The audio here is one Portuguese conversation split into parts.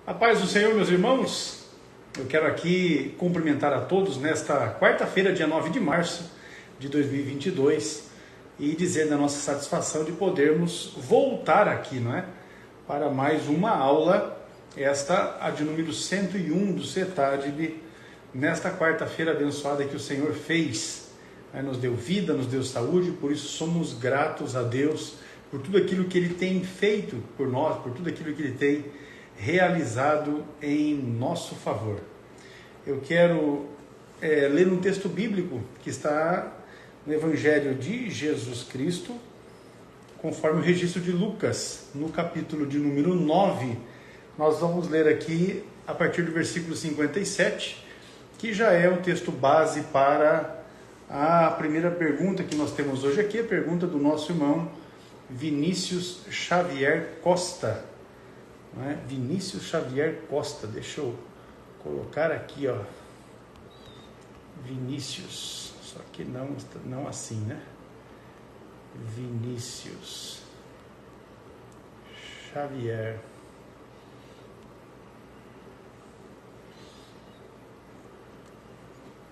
A paz do Senhor, meus irmãos. Eu quero aqui cumprimentar a todos nesta quarta-feira, dia 9 de março de 2022 e dizer da nossa satisfação de podermos voltar aqui, não é? Para mais uma aula, esta a de número 101 do CETADB, nesta quarta-feira abençoada que o Senhor fez. Nos deu vida, nos deu saúde, por isso somos gratos a Deus por tudo aquilo que Ele tem feito por nós, por tudo aquilo que Ele tem realizado em nosso favor. Eu quero ler um texto bíblico que está no Evangelho de Jesus Cristo, conforme o registro de Lucas, no capítulo de número 9. Nós vamos ler aqui a partir do versículo 57, que já é o texto base para a primeira pergunta que nós temos hoje aqui, a pergunta do nosso irmão Vinícius Xavier Costa. Não é? Vinícius Xavier Costa, deixa eu colocar aqui, ó. Vinícius, só que não assim, né? Vinícius Xavier.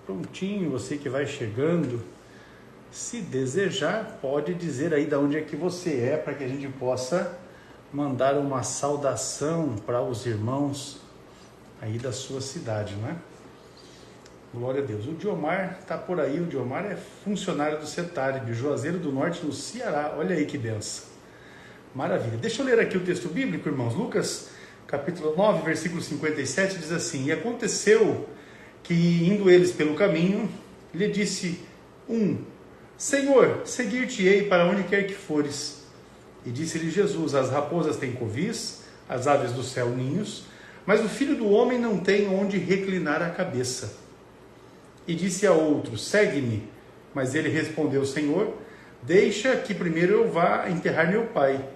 Prontinho, você que vai chegando, se desejar, pode dizer aí de onde é que você é, para que a gente possa mandar uma saudação para os irmãos aí da sua cidade, não é? Glória a Deus. O Diomar está por aí, o Diomar é funcionário do CETADB, Juazeiro do Norte, no Ceará. Olha aí que benção. Maravilha. Deixa eu ler aqui o texto bíblico, irmãos. Lucas, capítulo 9, versículo 57, diz assim: E aconteceu que, indo eles pelo caminho, lhe disse Senhor, seguir-te-ei para onde quer que fores. E disse-lhe Jesus: As raposas têm covis, as aves do céu ninhos, mas o Filho do homem não tem onde reclinar a cabeça. E disse a outro: Segue-me. Mas ele respondeu: Senhor, deixa que primeiro eu vá enterrar meu pai.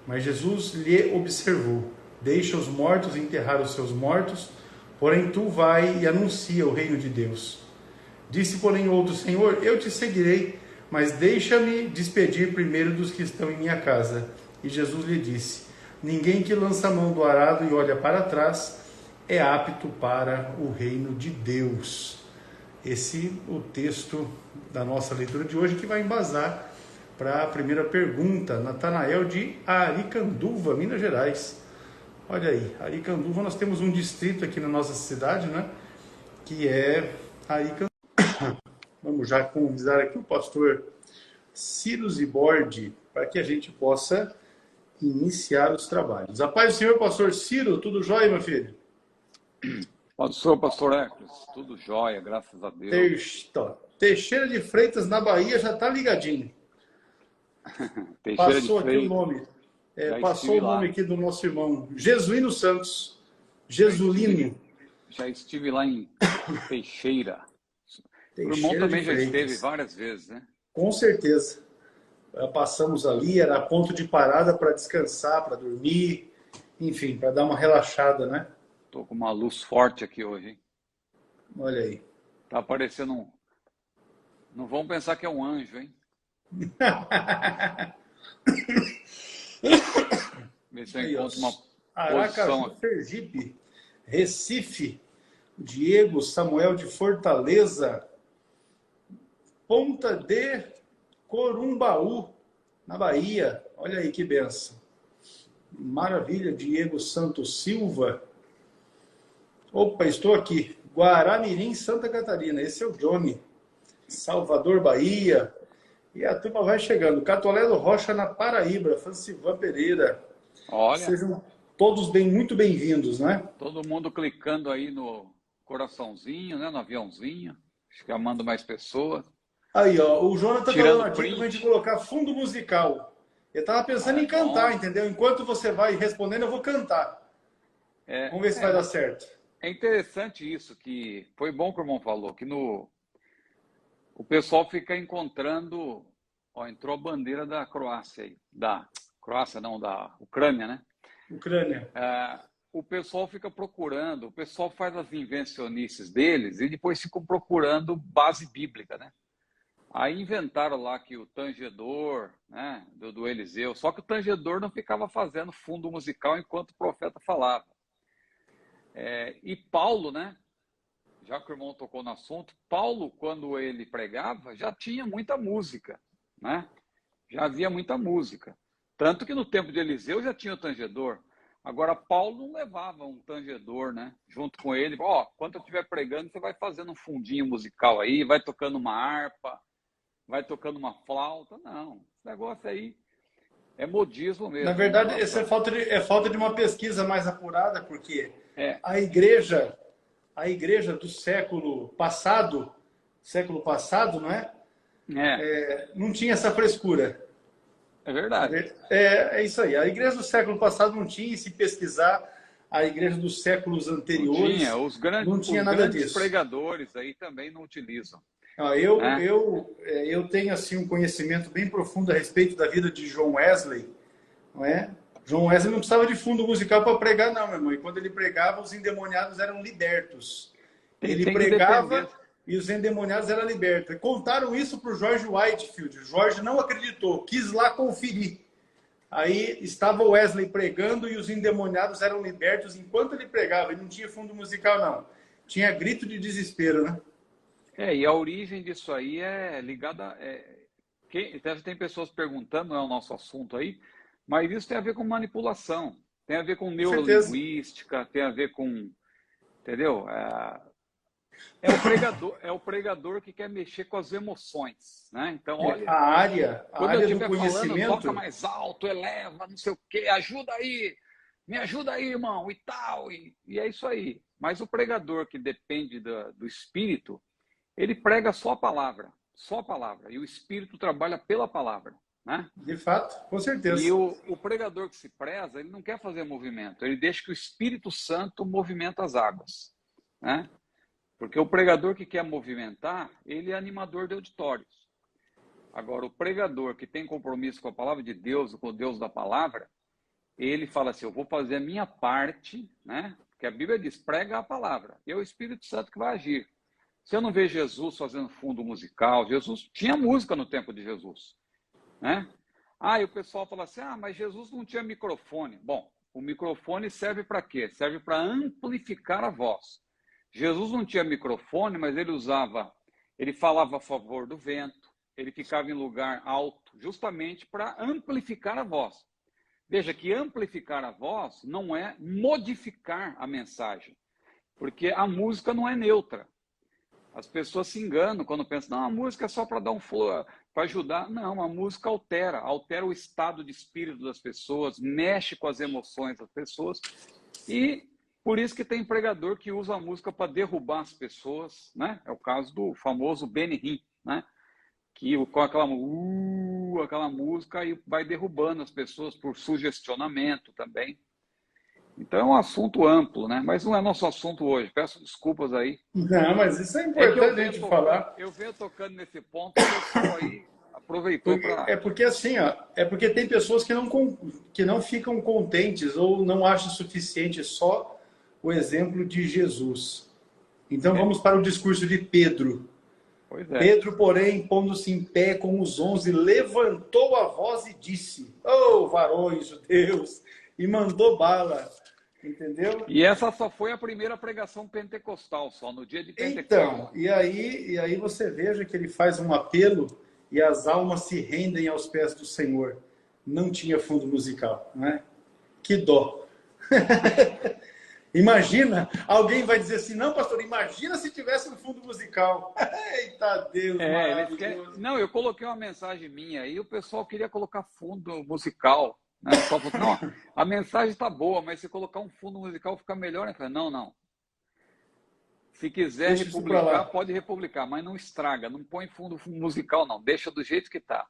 Mas Jesus lhe observou: Deixa os mortos enterrar os seus mortos, porém tu vai e anuncia o reino de Deus. Disse, porém, outro: Senhor, eu te seguirei, mas deixa-me despedir primeiro dos que estão em minha casa. E Jesus lhe disse: Ninguém que lança a mão do arado e olha para trás é apto para o reino de Deus. Esse é o texto da nossa leitura de hoje, que vai embasar para a primeira pergunta. Natanael de Aricanduva, Minas Gerais. Olha aí, Aricanduva, nós temos um distrito aqui na nossa cidade, né? Que é Aricanduva. Vamos já convidar aqui o pastor Ciro Zibordi para que a gente possa iniciar os trabalhos. A paz do Senhor, pastor Ciro, tudo jóia, meu filho? Pastor Hercules, tudo jóia, graças a Deus. Teixeira de Freitas, na Bahia, já está ligadinho. Teixeira Passou de aqui o Freitas. nome. Passou o nome aqui do nosso irmão Jesuíno Santos. Jesulino. Já estive lá em Teixeira. O irmão Teixeira também de já Freitas. esteve várias vezes, né? Com certeza. Passamos ali, era ponto de parada para descansar, para dormir, enfim, para dar uma relaxada, né? Tô com uma luz forte aqui hoje, hein? Olha aí. Tá aparecendo um... Não vão pensar que é um anjo, hein? Ver se eu encontro uma Aracaju, posição aqui. Sergipe, Recife, Diego Samuel de Fortaleza, Ponta de Corumbaú, na Bahia. Olha aí que benção. Maravilha, Diego Santos Silva. Opa, estou aqui. Guaramirim, Santa Catarina. Esse é o Johnny. Salvador, Bahia. E a turma vai chegando. Catolé do Rocha, na Paraíba. Francivan Pereira. Olha, Sejam todos muito bem-vindos, né? todo mundo clicando aí no coraçãozinho, né? No aviãozinho, chamando mais pessoas. Aí, ó, o Jonathan tá Tirando dando a dica print. pra gente colocar fundo musical. Eu tava pensando em cantar, entendeu? Enquanto você vai respondendo, eu vou cantar. Vamos ver se vai dar certo. É interessante isso, que foi bom que o irmão falou, que o pessoal fica encontrando, ó, entrou a bandeira da Croácia aí, da Croácia não, da Ucrânia, né? Ucrânia. O pessoal fica procurando, o pessoal faz as invencionices deles e depois ficam procurando base bíblica, né? Aí inventaram lá que o tangedor, né, do Eliseu, só que o tangedor não ficava fazendo fundo musical enquanto o profeta falava. E Paulo, né? Já que o irmão tocou no assunto, Paulo, quando ele pregava, já tinha muita música, né? Já havia muita música. Tanto que no tempo de Eliseu já tinha o tangedor. Agora, Paulo não levava um tangedor, né? Junto com ele. Ó, quando eu estiver pregando, você vai fazendo um fundinho musical aí, vai tocando uma harpa, vai tocando uma flauta. Não, esse negócio aí é modismo Na mesmo. verdade, isso é falta de uma pesquisa mais apurada, porque É, a igreja do século passado, não é? Não tinha essa frescura. é verdade. É isso aí. A igreja do século passado não tinha, e se pesquisar a igreja dos séculos anteriores, Não tinha. não tinha Os nada grandes disso. pregadores aí também não utilizam. Eu, Né? eu tenho assim um conhecimento bem profundo a respeito da vida de John Wesley, não é? John Wesley não precisava de fundo musical para pregar, não, meu irmão. E quando ele pregava, os endemoniados eram libertos. Ele Tem que pregava depender. e os endemoniados eram libertos. E contaram isso para o George Whitefield. O George não acreditou, quis lá conferir. Aí estava Wesley pregando e os endemoniados eram libertos enquanto ele pregava. E não tinha fundo musical, não. Tinha grito de desespero, né? E a origem disso aí é ligada. Tem pessoas perguntando, não é o nosso assunto aí, mas isso tem a ver com manipulação, tem a ver com Com certeza. neurolinguística, tem a ver com. Entendeu? É o pregador que quer mexer com as emoções, né? Então, olha, A quando eu área do estiver falando, toca conhecimento, mais alto, eleva, não sei o quê, ajuda aí, me ajuda aí, irmão, e tal, e é isso aí. Mas o pregador que depende do espírito, ele prega só a palavra, e o espírito trabalha pela palavra, né? de fato, com E certeza. o pregador que se preza, ele não quer fazer movimento, ele deixa que o Espírito Santo movimenta as águas, né? Porque o pregador que quer movimentar, ele é animador de auditórios. Agora, o pregador que tem compromisso com a palavra de Deus, com o Deus da palavra, ele fala assim, eu vou fazer a minha parte, né? Porque a Bíblia diz, prega a palavra, e é o Espírito Santo que vai agir. Se eu não ver Jesus fazendo fundo musical, Jesus tinha música no tempo de Jesus, né? E o pessoal fala assim, mas Jesus não tinha microfone. Bom, o microfone serve para quê? Serve para amplificar a voz. Jesus não tinha microfone, mas ele falava a favor do vento, ele ficava em lugar alto, justamente para amplificar a voz. Veja que amplificar a voz não é modificar a mensagem, porque a música não é neutra. As pessoas se enganam quando pensam, não, a música é só para dar um flow, para ajudar. Não, a música altera o estado de espírito das pessoas, mexe com as emoções das pessoas. E por isso que tem pregador que usa a música para derrubar as pessoas, né? É o caso do famoso Benny Hinn, né? Que com aquela música e vai derrubando as pessoas por sugestionamento também. Então é um assunto amplo, né? Mas não é nosso assunto hoje. Peço desculpas aí. Não, mas isso é É que importante a gente falar. eu venho tocando nesse ponto, o pessoal aí aproveitou para. Porque assim, ó, é porque tem pessoas que não ficam contentes ou não acham suficiente só o exemplo de Jesus. Então vamos para o discurso de Pedro. Pois é. Pedro, porém, pondo-se em pé com os 11, levantou a voz e disse, varões judeus, e mandou bala. Entendeu? E essa só foi a primeira pregação pentecostal, só no dia de Pentecostes. Então, e aí você veja que ele faz um apelo e as almas se rendem aos pés do Senhor. Não tinha fundo musical, né? Que dó. Imagina, alguém vai dizer assim, não, pastor, imagina se tivesse um fundo musical. Eita Deus, maravilhoso. Não, eu coloquei uma mensagem minha aí, o pessoal queria colocar fundo musical. Né? Só falou, não, a mensagem está boa, mas se colocar um fundo musical fica melhor. Eu falei, não. Se quiser Deixa republicar, pode republicar, mas não estraga, não põe fundo musical, não. Deixa do jeito que está.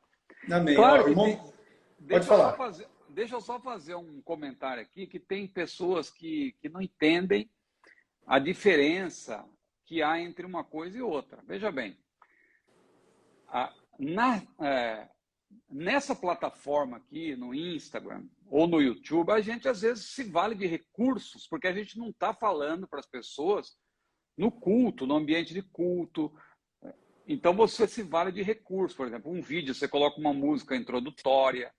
Amém. Claro que irmão, pode falar. Deixa eu só fazer um comentário aqui, que tem pessoas que não entendem a diferença que há entre uma coisa e outra. Veja bem, nessa plataforma aqui, no Instagram ou no YouTube, a gente às vezes se vale de recursos, porque a gente não está falando para as pessoas no culto, no ambiente de culto. Então você se vale de recursos, por exemplo, um vídeo, você coloca uma música introdutória.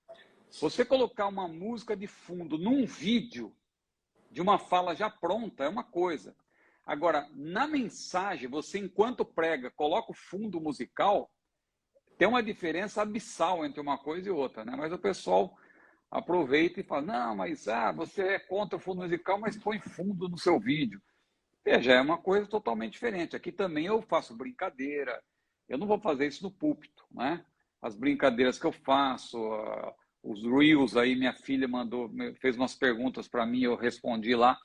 Você colocar uma música de fundo num vídeo, de uma fala já pronta é uma coisa. Agora, na mensagem, você, enquanto prega, coloca o fundo musical, tem uma diferença abissal entre uma coisa e outra, né? Mas o pessoal aproveita e fala, não, mas você é contra o fundo musical, mas põe fundo no seu vídeo. Veja, é uma coisa totalmente diferente. Aqui também eu faço brincadeira, eu não vou fazer isso no púlpito, né? As brincadeiras que eu faço, os reels aí, minha filha fez umas perguntas para mim, eu respondi lá.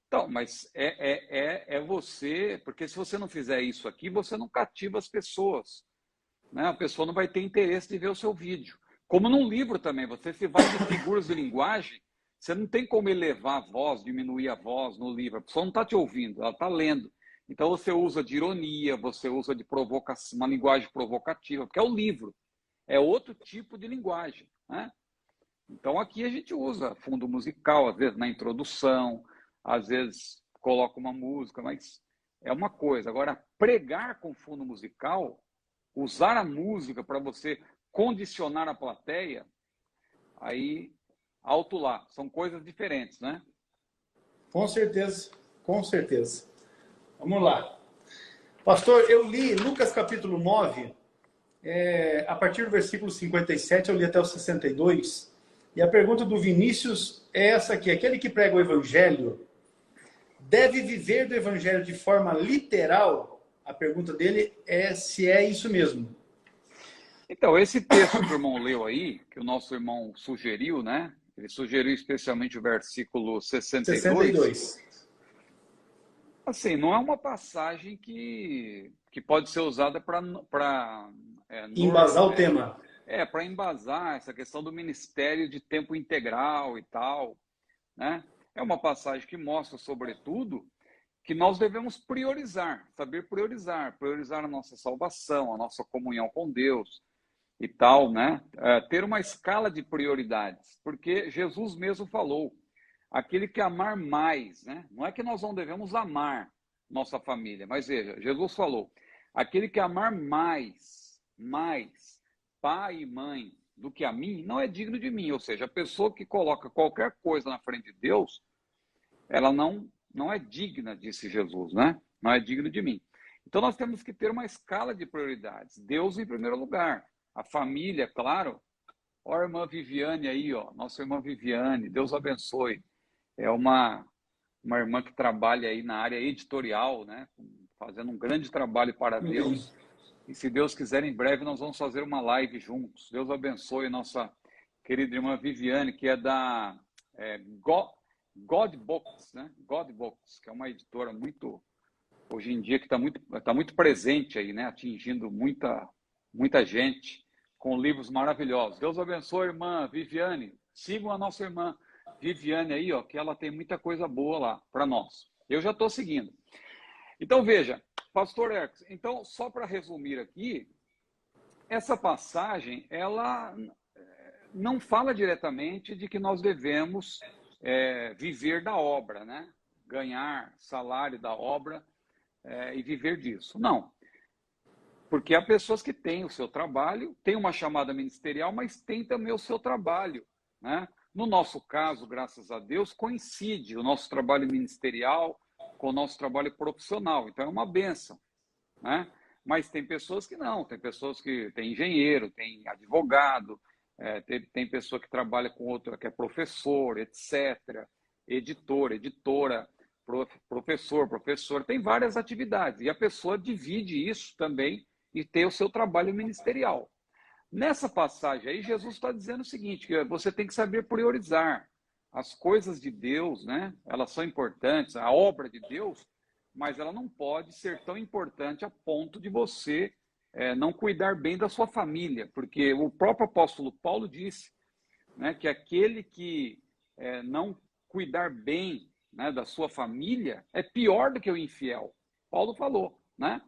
Então, mas é você, porque se você não fizer isso aqui, você não cativa as pessoas, né? A pessoa não vai ter interesse de ver o seu vídeo. Como num livro também, você se vai de figuras de linguagem, você não tem como elevar a voz, diminuir a voz no livro. A pessoa não está te ouvindo, ela está lendo. Então você usa de ironia, você usa de provocação, uma linguagem provocativa, porque é o livro. É outro tipo de linguagem, né? Então aqui a gente usa fundo musical, às vezes na introdução, às vezes coloca uma música, mas é uma coisa. Agora, pregar com fundo musical, usar a música para você condicionar a plateia, aí alto lá, são coisas diferentes, né? Com certeza, com certeza. Vamos lá. Pastor, eu li Lucas capítulo 9, a partir do versículo 57, eu li até o 62, e a pergunta do Vinícius é essa aqui: aquele que prega o evangelho deve viver do evangelho de forma literal? A pergunta dele é se é isso mesmo. Então, esse texto que o irmão leu aí, que o nosso irmão sugeriu, né? Ele sugeriu especialmente o versículo 62. 62. Assim, não é uma passagem que pode ser usada para Embasar o tema. para embasar essa questão do ministério de tempo integral e tal, né? É uma passagem que mostra, sobretudo, que nós devemos priorizar, saber priorizar a nossa salvação, a nossa comunhão com Deus e tal, né? Ter uma escala de prioridades, porque Jesus mesmo falou, aquele que amar mais, né? Não é que nós não devemos amar nossa família, mas veja, Jesus falou, aquele que amar mais pai e mãe do que a mim, não é digno de mim. Ou seja, a pessoa que coloca qualquer coisa na frente de Deus, ela não é digna, disse Jesus, né? Não é digno de mim. Então nós temos que ter uma escala de prioridades. Deus em primeiro lugar, a família, claro. Ó, a irmã Viviane aí, ó, nossa irmã Viviane, Deus abençoe. É uma irmã que trabalha aí na área editorial, né? Fazendo um grande trabalho para Deus. E se Deus quiser, em breve nós vamos fazer uma live juntos. Deus abençoe nossa querida irmã Viviane, que é da God Books, né? God Books, que é uma editora muito, hoje em dia, que tá muito presente aí, né? Atingindo muita gente com livros maravilhosos. Deus abençoe, irmã Viviane. Sigam a nossa irmã Viviane aí, ó, que ela tem muita coisa boa lá para nós. Eu já estou seguindo. Então, veja, pastor Ercos, então, só para resumir aqui, essa passagem, ela não fala diretamente de que nós devemos viver da obra, né? Ganhar salário da obra e viver disso. Não. Porque há pessoas que têm o seu trabalho, têm uma chamada ministerial, mas têm também o seu trabalho, né? No nosso caso, graças a Deus, coincide o nosso trabalho ministerial com o nosso trabalho profissional. Então, é uma bênção, né? Mas tem pessoas que não. Tem pessoas que tem engenheiro, tem advogado, tem pessoa que trabalha com outra, que é professor, etc. Editora, professor. Tem várias atividades. E a pessoa divide isso também e tem o seu trabalho ministerial. Nessa passagem aí, Jesus está dizendo o seguinte, que você tem que saber priorizar as coisas de Deus, né? Elas são importantes, a obra de Deus, mas ela não pode ser tão importante a ponto de você não cuidar bem da sua família, porque o próprio apóstolo Paulo disse, né, que aquele que não cuidar bem, né, da sua família é pior do que o infiel. Paulo falou, né?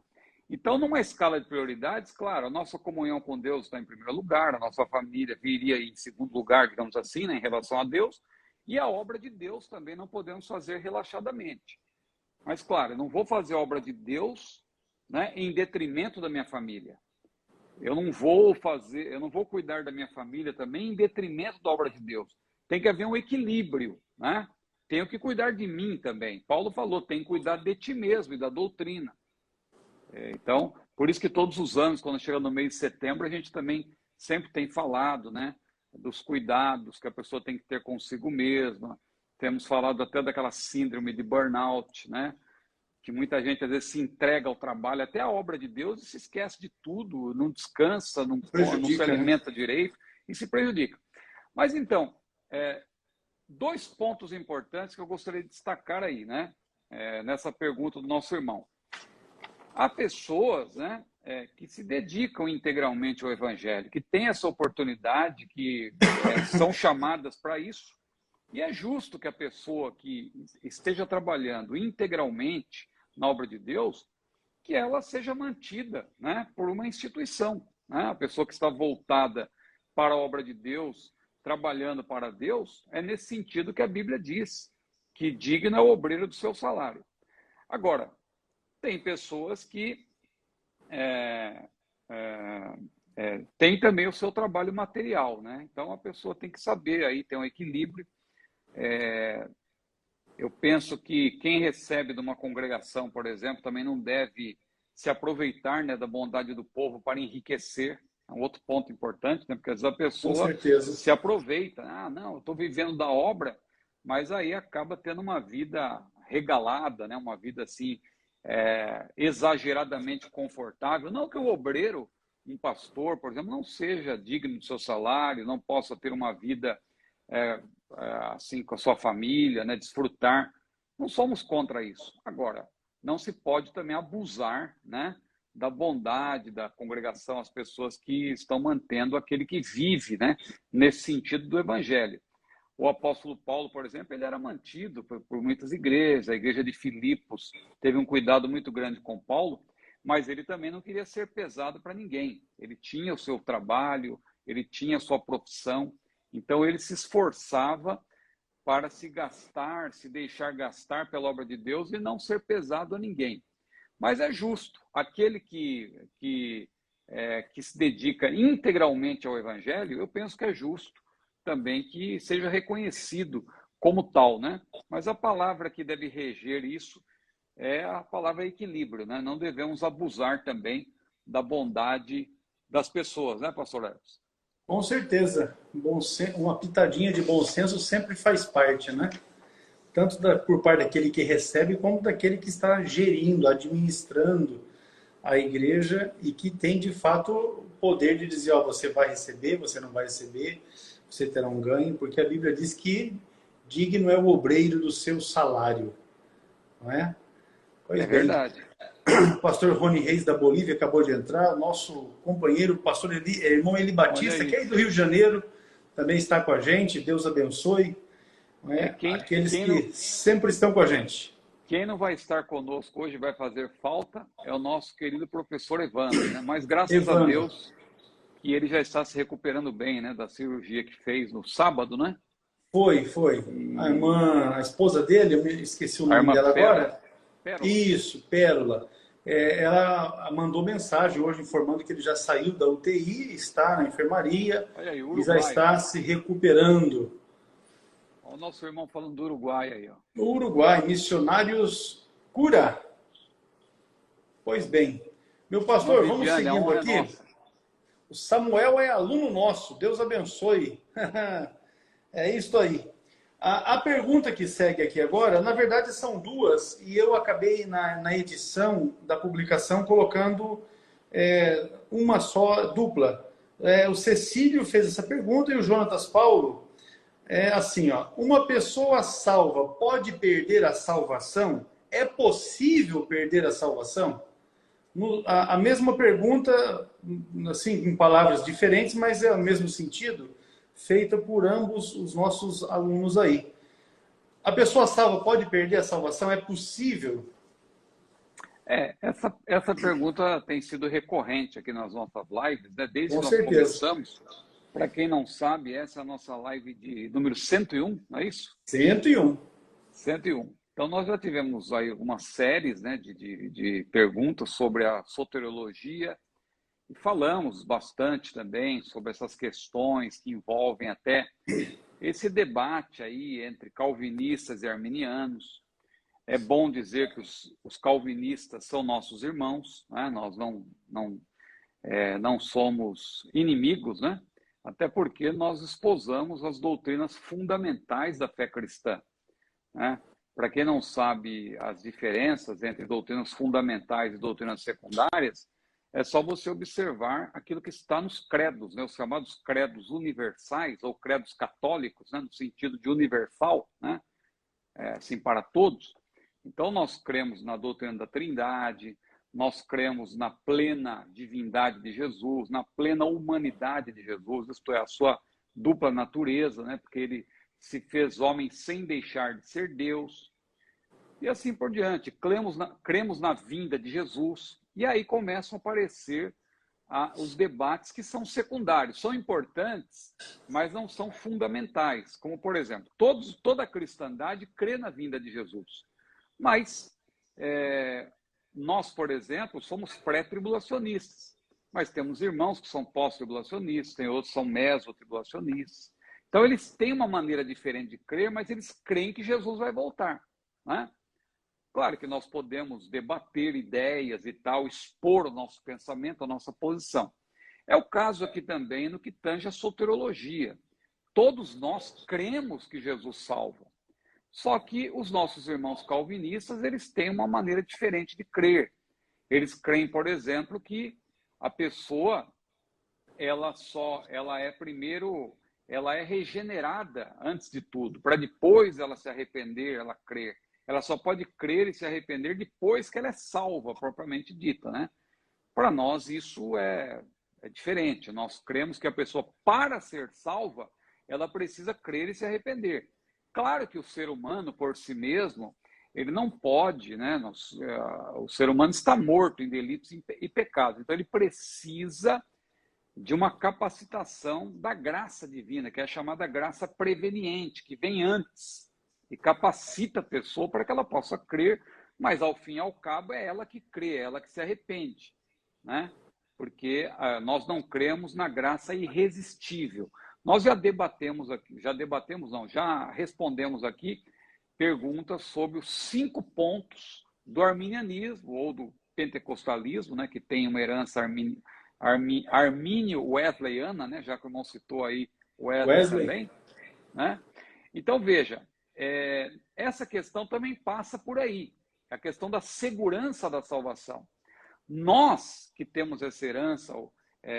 Então, numa escala de prioridades, claro, a nossa comunhão com Deus está em primeiro lugar, a nossa família viria em segundo lugar, digamos assim, né, em relação a Deus, e a obra de Deus também não podemos fazer relaxadamente. Mas, claro, eu não vou fazer a obra de Deus, né, em detrimento da minha família. Eu não vou cuidar da minha família também em detrimento da obra de Deus. Tem que haver um equilíbrio, né? tenho que cuidar de mim também. Paulo falou, tem que cuidar de ti mesmo e da doutrina. Então, por isso que todos os anos, quando chega no mês de setembro, a gente também sempre tem falado, né, dos cuidados que a pessoa tem que ter consigo mesma. Temos falado até daquela síndrome de burnout, né, que muita gente às vezes se entrega ao trabalho, até a obra de Deus, e se esquece de tudo, não descansa, não se alimenta direito e se prejudica. Mas então, dois pontos importantes que eu gostaria de destacar aí, né, nessa pergunta do nosso irmão. Há pessoas, né, que se dedicam integralmente ao Evangelho, que têm essa oportunidade, que são chamadas para isso, e é justo que a pessoa que esteja trabalhando integralmente na obra de Deus, que ela seja mantida, né, por uma instituição. Né? A pessoa que está voltada para a obra de Deus, trabalhando para Deus, é nesse sentido que a Bíblia diz, que digno é o obreiro do seu salário. Agora, tem pessoas que têm também o seu trabalho material, né? Então, a pessoa tem que saber aí, ter um equilíbrio. Eu penso que quem recebe de uma congregação, por exemplo, também não deve se aproveitar, né, da bondade do povo para enriquecer. É um outro ponto importante, né? Porque às vezes a pessoa se aproveita. Ah, não, eu estou vivendo da obra, mas aí acaba tendo uma vida regalada, né? Uma vida assim, exageradamente confortável. Não que o obreiro, um pastor, por exemplo, não seja digno do seu salário, não possa ter uma vida assim com a sua família, né, desfrutar. Não somos contra isso. Agora, não se pode também abusar, né, da bondade da congregação, as pessoas que estão mantendo aquele que vive, né, nesse sentido do evangelho. O apóstolo Paulo, por exemplo, ele era mantido por muitas igrejas. A igreja de Filipos teve um cuidado muito grande com Paulo, mas ele também não queria ser pesado para ninguém. Ele tinha o seu trabalho, ele tinha a sua profissão, então ele se esforçava para se deixar gastar pela obra de Deus e não ser pesado a ninguém. Mas é justo, aquele que se dedica integralmente ao evangelho, eu penso que é justo também que seja reconhecido como tal, né? Mas a palavra que deve reger isso é a palavra equilíbrio, né? Não devemos abusar também da bondade das pessoas, né, pastor Leves? Com certeza, uma pitadinha de bom senso sempre faz parte, né? Tanto por parte daquele que recebe, como daquele que está gerindo, administrando a igreja e que tem, de fato, o poder de dizer, ó, você vai receber, você não vai receber, você terá um ganho, porque a Bíblia diz que digno é o obreiro do seu salário, não é? Pois bem. Verdade. O pastor Rony Reis da Bolívia acabou de entrar, o nosso companheiro, o pastor irmão Eli Batista, que é do Rio de Janeiro, também está com a gente, Deus abençoe, não é? Aqueles que sempre estão com a gente. Quem não vai estar conosco hoje, vai fazer falta, é o nosso querido professor Evandro, né? Mas graças a Deus que ele já está se recuperando bem, né, da cirurgia que fez no sábado, né? Foi. A esposa dele, eu esqueci o nome dela agora. Pérola. Isso, Pérola. Ela mandou mensagem hoje informando que ele já saiu da UTI, está na enfermaria aí, e já está se recuperando. Olha o nosso irmão falando do Uruguai aí, ó. O Uruguai, Missionários Cura. Pois bem. Meu pastor, vamos seguindo aqui. O Samuel é aluno nosso, Deus abençoe. É isso aí. A pergunta que segue aqui agora, na verdade são duas, e eu acabei na edição da publicação colocando uma só, dupla. O Cecílio fez essa pergunta e o Jonatas Paulo. Assim, ó, uma pessoa salva pode perder a salvação? É possível perder a salvação? A mesma pergunta, assim, em palavras diferentes, mas é o mesmo sentido, feita por ambos os nossos alunos aí. A pessoa salva pode perder a salvação? É possível? Essa pergunta tem sido recorrente aqui nas nossas lives, né? Desde que nós começamos. Para quem não sabe, essa é a nossa live de número 101, não é isso? 101. 101. Então, nós já tivemos aí algumas séries, né, de perguntas sobre a soteriologia e falamos bastante também sobre essas questões que envolvem até esse debate aí entre calvinistas e arminianos. É bom dizer que os calvinistas são nossos irmãos, né? Nós não somos inimigos, né? Até porque nós esposamos as doutrinas fundamentais da fé cristã, né? Para quem não sabe as diferenças entre doutrinas fundamentais e doutrinas secundárias, é só você observar aquilo que está nos credos, né? Os chamados credos universais ou credos católicos, né? No sentido de universal, né? Assim, para todos. Então, nós cremos na doutrina da Trindade, nós cremos na plena divindade de Jesus, na plena humanidade de Jesus, isto é, a sua dupla natureza, né? Porque ele se fez homem sem deixar de ser Deus, e assim por diante. Cremos na vinda de Jesus, e aí começam a aparecer os debates que são secundários, são importantes, mas não são fundamentais, como, por exemplo, toda a cristandade crê na vinda de Jesus, mas nós, por exemplo, somos pré-tribulacionistas, mas temos irmãos que são pós-tribulacionistas, tem outros que são meso-tribulacionistas. Então, eles têm uma maneira diferente de crer, mas eles creem que Jesus vai voltar, né? Claro que nós podemos debater ideias e tal, expor o nosso pensamento, a nossa posição. É o caso aqui também no que tange a soteriologia. Todos nós cremos que Jesus salva. Só que os nossos irmãos calvinistas, eles têm uma maneira diferente de crer. Eles creem, por exemplo, que a pessoa, ela é regenerada antes de tudo, para depois ela se arrepender, ela crer. Ela só pode crer e se arrepender depois que ela é salva, propriamente dita, né? Para nós isso é diferente. Nós cremos que a pessoa, para ser salva, ela precisa crer e se arrepender. Claro que o ser humano, por si mesmo, ele não pode, né? O ser humano está morto em delitos e pecados. Então, ele precisa de uma capacitação da graça divina, que é a chamada graça preveniente, que vem antes e capacita a pessoa para que ela possa crer, mas, ao fim e ao cabo, é ela que crê, é ela que se arrepende, né? Porque nós não cremos na graça irresistível. Nós já respondemos aqui perguntas sobre os 5 pontos do arminianismo ou do pentecostalismo, né, que tem uma herança armínio-wesleyana, né, já que o irmão citou aí Wesley também, né? Então, veja, essa questão também passa por aí, a questão da segurança da salvação. Nós que temos essa herança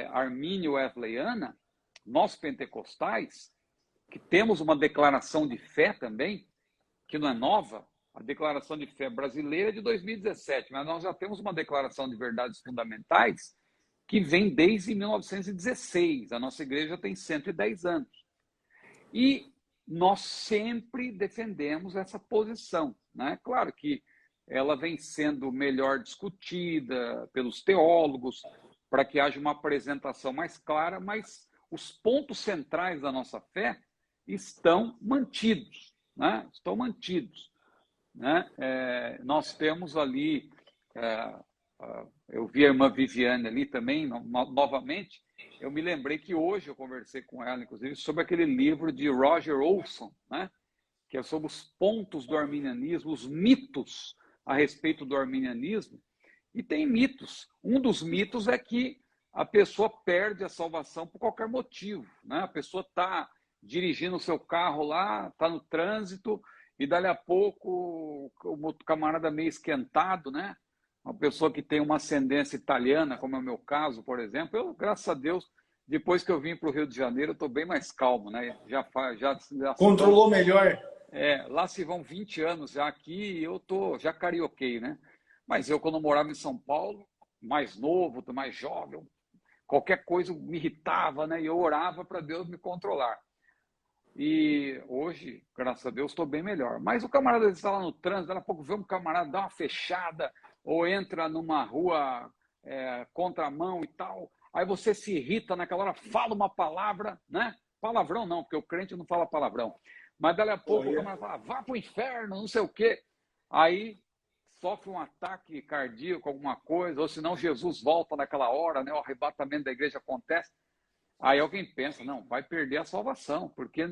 armínio-wesleyana, nós pentecostais, que temos uma declaração de fé também, que não é nova, a declaração de fé brasileira é de 2017, mas nós já temos uma declaração de verdades fundamentais que vem desde 1916. A nossa igreja tem 110 anos. E nós sempre defendemos essa posição, né? Claro que ela vem sendo melhor discutida pelos teólogos, para que haja uma apresentação mais clara, mas os pontos centrais da nossa fé estão mantidos, né? Estão mantidos, né? Nós temos ali, eu vi a irmã Viviane ali também, novamente, eu me lembrei que hoje eu conversei com ela, inclusive, sobre aquele livro de Roger Olson, né? Que é sobre os pontos do arminianismo, os mitos a respeito do arminianismo, e tem mitos. Um dos mitos é que a pessoa perde a salvação por qualquer motivo, né? A pessoa está dirigindo o seu carro lá, está no trânsito, e dali a pouco o camarada meio esquentado, né? Uma pessoa que tem uma ascendência italiana, como é o meu caso, por exemplo, eu, graças a Deus, depois que eu vim para o Rio de Janeiro, eu estou bem mais calmo, né? Já controlou melhor. Lá se vão 20 anos já aqui, e eu já carioquei, né? Mas eu, quando morava em São Paulo, mais novo, mais jovem, qualquer coisa me irritava, né? E eu orava para Deus me controlar. E hoje, graças a Deus, estou bem melhor. Mas o camarada está lá no trânsito, daqui a pouco vê um camarada dar uma fechada, ou entra numa rua contramão e tal, aí você se irrita naquela hora, fala uma palavra, né? Palavrão não, porque o crente não fala palavrão. Mas dali a pouco o camarada fala, vá para o inferno, não sei o quê. Aí sofre um ataque cardíaco, alguma coisa, ou senão Jesus volta naquela hora, né? O arrebatamento da igreja acontece. Aí alguém pensa, não, vai perder a salvação, porque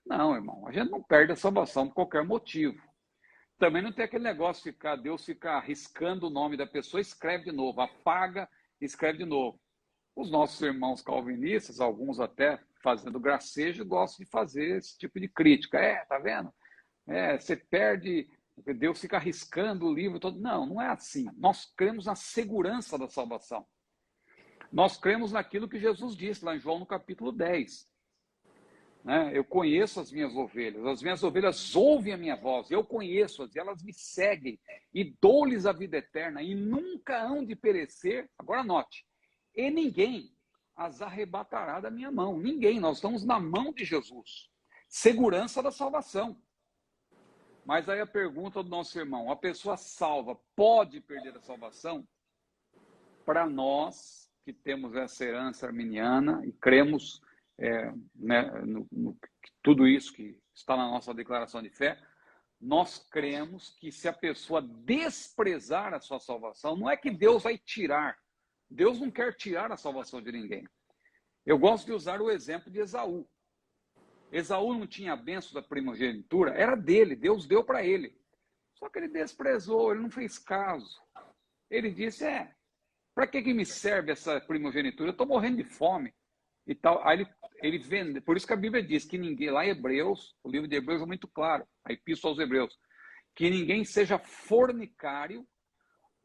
Não, irmão, a gente não perde a salvação por qualquer motivo. Também não tem aquele negócio de Deus ficar riscando o nome da pessoa, escreve de novo, apaga, escreve de novo. Os nossos irmãos calvinistas, alguns até fazendo gracejo, gostam de fazer esse tipo de crítica. Tá vendo? Você perde, Deus fica arriscando o livro todo. Não, não é assim. Nós cremos na segurança da salvação. Nós cremos naquilo que Jesus disse lá em João no capítulo 10. Eu conheço as minhas ovelhas ouvem a minha voz, eu conheço-as, e elas me seguem, e dou-lhes a vida eterna, e nunca hão de perecer. Agora note, e ninguém as arrebatará da minha mão. Ninguém, nós estamos na mão de Jesus. Segurança da salvação. Mas aí a pergunta do nosso irmão, a pessoa salva pode perder a salvação? Para nós que temos essa herança arminiana e cremos tudo isso que está na nossa declaração de fé, nós cremos que se a pessoa desprezar a sua salvação, não é que Deus vai tirar. Deus não quer tirar a salvação de ninguém. Eu gosto de usar o exemplo de Esaú. Esaú não tinha a bênção da primogenitura, era dele, Deus deu para ele. Só que ele desprezou, ele não fez caso. Ele disse, para que me serve essa primogenitura? Eu estou morrendo de fome. E tal. Aí ele vende. Por isso que a Bíblia diz que ninguém, lá em Hebreus, o livro de Hebreus é muito claro, a Epístola aos Hebreus, que ninguém seja fornicário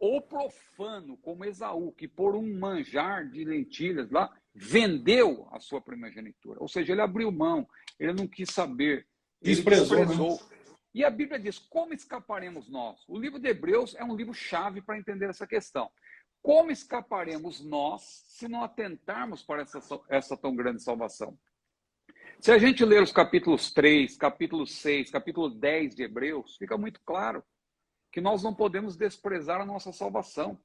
ou profano, como Esaú, que por um manjar de lentilhas lá, vendeu a sua primogenitura. Ou seja, ele abriu mão, ele não quis saber, ele desprezou. Né? E a Bíblia diz, como escaparemos nós? O livro de Hebreus é um livro-chave para entender essa questão. Como escaparemos nós se não atentarmos para essa tão grande salvação? Se a gente ler os capítulos 3, capítulo 6, capítulo 10 de Hebreus, fica muito claro que nós não podemos desprezar a nossa salvação.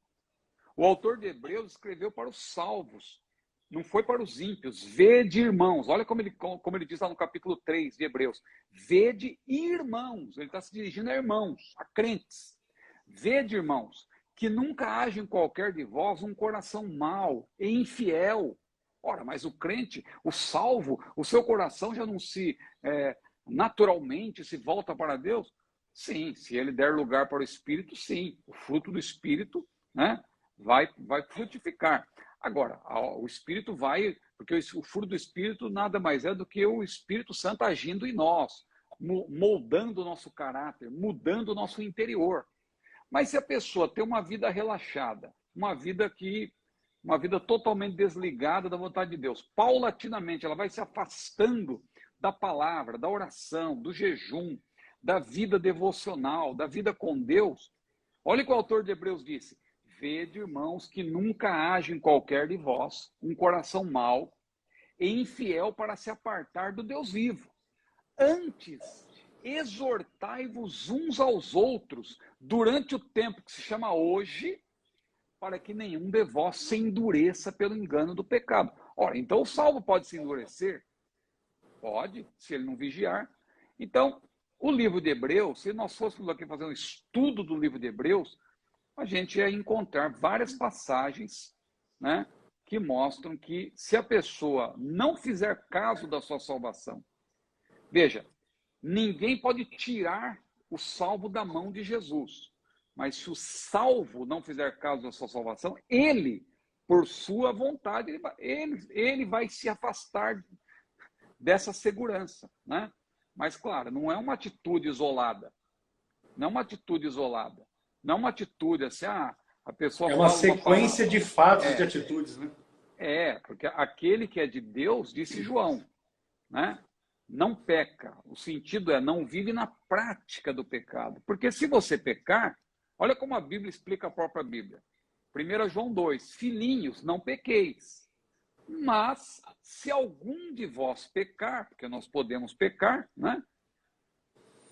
O autor de Hebreus escreveu para os salvos, não foi para os ímpios. Vede, irmãos, olha como ele diz lá no capítulo 3 de Hebreus. Vede, irmãos, ele está se dirigindo a irmãos, a crentes. Vede, irmãos, que nunca haja em qualquer de vós um coração mau e infiel. Ora, mas o crente, o salvo, o seu coração já não se naturalmente se volta para Deus? Sim, se ele der lugar para o Espírito, sim. O fruto do Espírito, né, vai frutificar. Agora, o Espírito vai, porque o fruto do Espírito nada mais é do que o Espírito Santo agindo em nós, moldando o nosso caráter, mudando o nosso interior. Mas se a pessoa tem uma vida relaxada, uma vida totalmente desligada da vontade de Deus, paulatinamente ela vai se afastando da palavra, da oração, do jejum, da vida devocional, da vida com Deus. Olha o que o autor de Hebreus disse. Vede, irmãos, que nunca haja em qualquer de vós um coração mau e infiel para se apartar do Deus vivo. Antes, exortai-vos uns aos outros durante o tempo que se chama hoje, para que nenhum de vós se endureça pelo engano do pecado. Ora, então o salvo pode se endurecer? Pode, se ele não vigiar. Então, o livro de Hebreus, se nós fôssemos aqui fazer um estudo do livro de Hebreus, a gente ia encontrar várias passagens, né, que mostram que se a pessoa não fizer caso da sua salvação, veja, ninguém pode tirar o salvo da mão de Jesus, mas se o salvo não fizer caso da sua salvação, ele, por sua vontade, ele vai se afastar dessa segurança, né? Mas, claro, não é uma atitude isolada. Não é uma atitude isolada. Não é uma atitude assim, a pessoa... É uma sequência de fatos, de atitudes, né? Porque aquele que é de Deus, disse João, né? Não peca. O sentido é, não vive na prática do pecado. Porque se você pecar, olha como a Bíblia explica a própria Bíblia. 1 João 2, filhinhos, não pequeis. Mas, se algum de vós pecar, porque nós podemos pecar, né?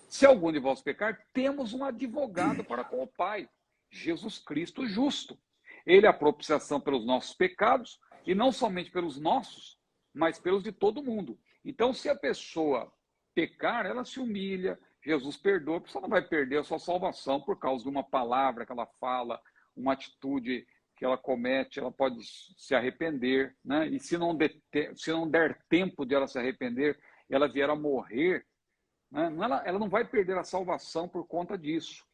Se algum de vós pecar, temos um advogado para com o Pai, Jesus Cristo justo. Ele é a propiciação pelos nossos pecados, e não somente pelos nossos, mas pelos de todo mundo. Então, se a pessoa pecar, ela se humilha, Jesus perdoa, a pessoa não vai perder a sua salvação por causa de uma palavra que ela fala, uma atitude que ela comete, ela pode se arrepender, né? E se não der tempo de ela se arrepender, ela vier a morrer, né, ela não vai perder a salvação por conta disso,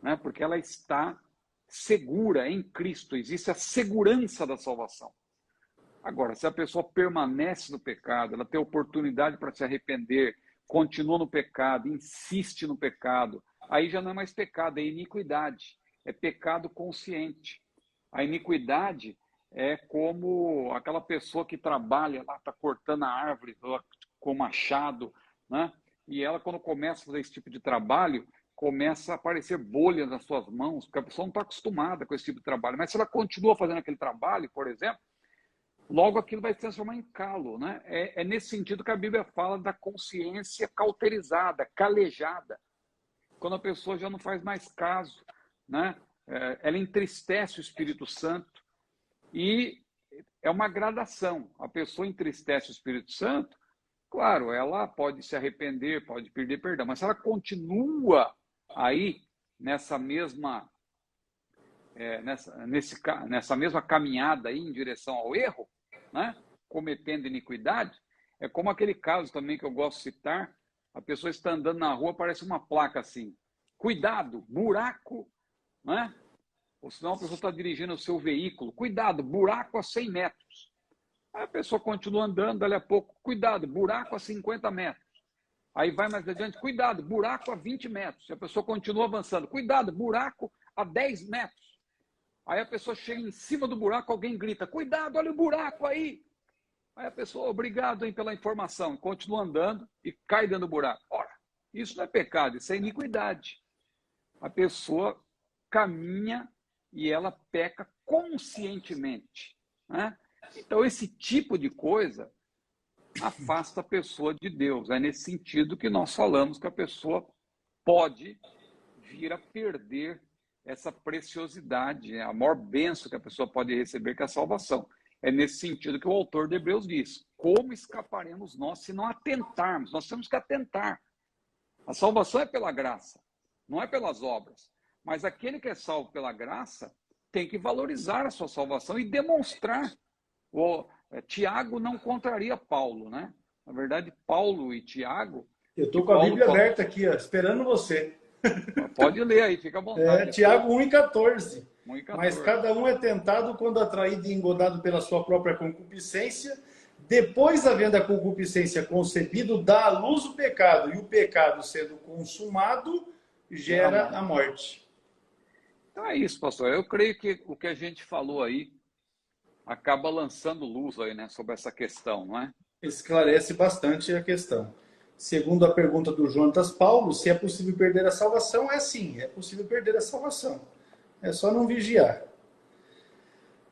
né, porque ela está segura em Cristo, existe a segurança da salvação. Agora, se a pessoa permanece no pecado, ela tem oportunidade para se arrepender, continua no pecado, insiste no pecado, aí já não é mais pecado, é iniquidade, é pecado consciente. A iniquidade é como aquela pessoa que trabalha lá, está cortando a árvore com machado, né? E ela, quando começa a fazer esse tipo de trabalho, começa a aparecer bolhas nas suas mãos, porque a pessoa não está acostumada com esse tipo de trabalho. Mas se ela continua fazendo aquele trabalho, por exemplo, logo aquilo vai se transformar em calo, né? É nesse sentido que a Bíblia fala da consciência cauterizada, calejada, quando a pessoa já não faz mais caso, né? Ela entristece o Espírito Santo e é uma gradação. A pessoa entristece o Espírito Santo, claro, ela pode se arrepender, pode perder perdão, mas se ela continua aí nessa mesma nessa mesma caminhada aí em direção ao erro, né? Cometendo iniquidade, é como aquele caso também que eu gosto de citar, a pessoa está andando na rua, aparece uma placa assim, cuidado, buraco, né? Ou senão a pessoa está dirigindo o seu veículo, cuidado, buraco a 100 metros. Aí a pessoa continua andando, dali a pouco, cuidado, buraco a 50 metros. Aí vai mais adiante, cuidado, buraco a 20 metros. E a pessoa continua avançando, cuidado, buraco a 10 metros. Aí a pessoa chega em cima do buraco, alguém grita, cuidado, olha o buraco aí. Aí a pessoa, obrigado hein, pela informação, continua andando e cai dentro do buraco. Ora, isso não é pecado, isso é iniquidade. A pessoa caminha e ela peca conscientemente, né? Então, esse tipo de coisa afasta a pessoa de Deus. É nesse sentido que nós falamos que a pessoa pode vir a perder essa preciosidade, a maior bênção que a pessoa pode receber, que é a salvação. É nesse sentido que o autor de Hebreus diz, como escaparemos nós se não atentarmos? Nós temos que atentar. A salvação é pela graça, não é pelas obras. Mas aquele que é salvo pela graça tem que valorizar a sua salvação e demonstrar. Tiago não contraria Paulo, né? Na verdade, Paulo e Tiago... Eu estou com a Bíblia aberta aqui, ó, esperando você. Pode ler aí, fica à vontade. Tiago 1,14. 1,14. Mas cada um é tentado quando atraído e engodado pela sua própria concupiscência. Depois, havendo a concupiscência concebido, dá à luz o pecado. E o pecado, sendo consumado, gera a morte. Então é isso, pastor. Eu creio que o que a gente falou aí acaba lançando luz aí, né, sobre essa questão, não é? Esclarece bastante a questão. Segundo a pergunta do Jonatas Paulo, se é possível perder a salvação, é sim, é possível perder a salvação. É só não vigiar.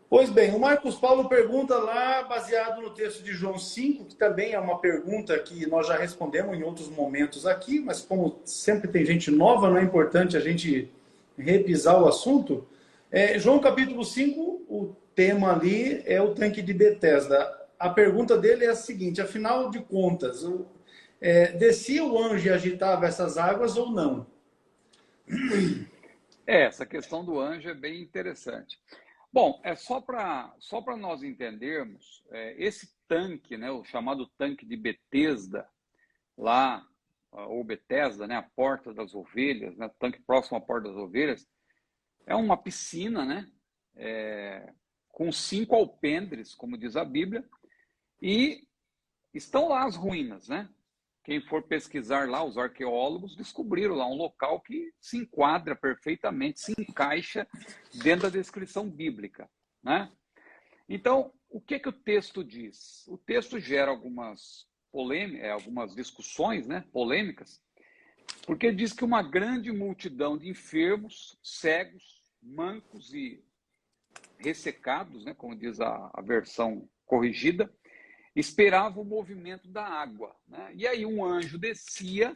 Pois bem, o Marcos Paulo pergunta lá, baseado no texto de João 5, que também é uma pergunta que nós já respondemos em outros momentos aqui, mas como sempre tem gente nova, não é importante a gente repisar o assunto. João capítulo 5, o tema ali é o tanque de Betesda. A pergunta dele é a seguinte, afinal de contas, descia o anjo e agitava essas águas ou não? Essa questão do anjo é bem interessante. Bom, só para nós entendermos, esse tanque, né, o chamado tanque de Betesda, lá, ou Betesda, né, a porta das ovelhas, né, tanque próximo à porta das ovelhas, é uma piscina, né, com 5 alpendres, como diz a Bíblia, e estão lá as ruínas, né? Quem for pesquisar lá, os arqueólogos descobriram lá um local que se enquadra perfeitamente, se encaixa dentro da descrição bíblica, né? Então, o que o texto diz? O texto gera algumas discussões, né, polêmicas, porque diz que uma grande multidão de enfermos, cegos, mancos e ressecados, né, como diz a versão corrigida, esperava o movimento da água, né? E aí um anjo descia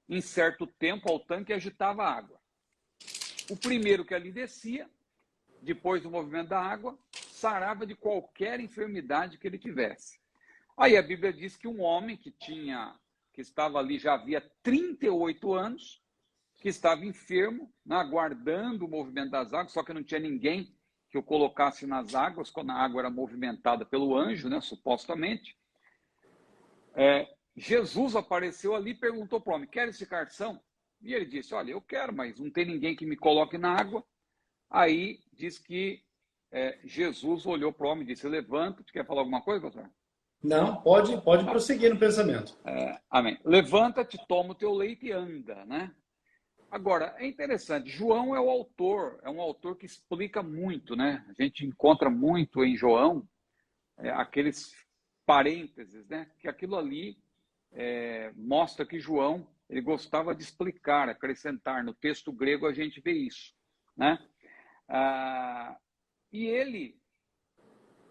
em certo tempo ao tanque e agitava a água. O primeiro que ali descia, depois do movimento da água, sarava de qualquer enfermidade que ele tivesse. Aí a Bíblia diz que um homem que estava ali já havia 38 anos, que estava enfermo, né, aguardando o movimento das águas, só que não tinha ninguém que o colocasse nas águas, quando a água era movimentada pelo anjo, né, supostamente, Jesus apareceu ali e perguntou para o homem, quer esse carção? E ele disse, olha, eu quero, mas não tem ninguém que me coloque na água. Aí diz que Jesus olhou para o homem e disse, levanta-te. Quer falar alguma coisa, pastor? Não, pode prosseguir no pensamento. Amém. Levanta-te, toma o teu leite e anda, né? Agora, é interessante, João é um autor que explica muito, né? A gente encontra muito em João aqueles parênteses, né? Que aquilo ali mostra que João ele gostava de explicar, acrescentar. No texto grego a gente vê isso, né? E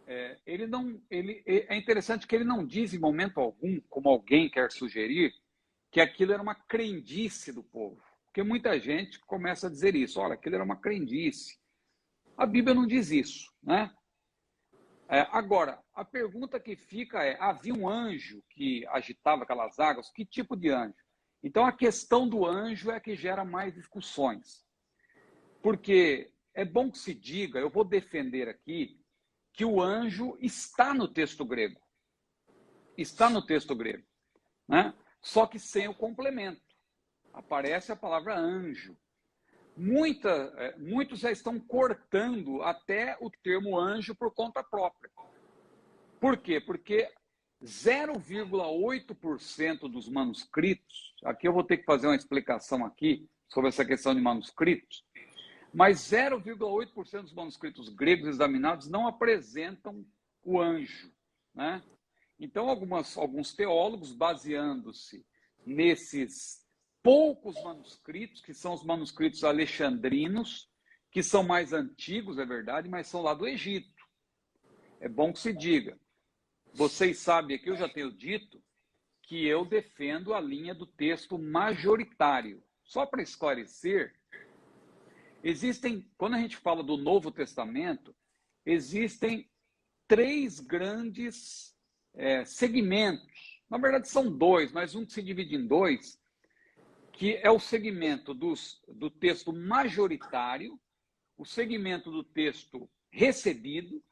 é interessante que ele não diz em momento algum, como alguém quer sugerir, que aquilo era uma crendice do povo. Porque muita gente começa a dizer isso. Olha, aquilo era uma crendice. A Bíblia não diz isso, né? Agora, a pergunta que fica é, havia um anjo que agitava aquelas águas? Que tipo de anjo? Então, a questão do anjo é que gera mais discussões. Porque é bom que se diga, eu vou defender aqui, que o anjo está no texto grego. Está no texto grego, né? Só que sem o complemento. Aparece a palavra anjo. Muitos já estão cortando até o termo anjo por conta própria. Por quê? Porque 0,8% dos manuscritos, aqui eu vou ter que fazer uma explicação aqui sobre essa questão de manuscritos, mas 0,8% dos manuscritos gregos examinados não apresentam o anjo, né? Então, alguns teólogos, baseando-se nesses poucos manuscritos, que são os manuscritos alexandrinos, que são mais antigos, é verdade, mas são lá do Egito. É bom que se diga. Vocês sabem aqui, eu já tenho dito, que eu defendo a linha do texto majoritário. Só para esclarecer, quando a gente fala do Novo Testamento, existem 3 grandes segmentos. Na verdade, são 2, mas um que se divide em 2, que é o segmento do texto majoritário, o segmento do texto recebido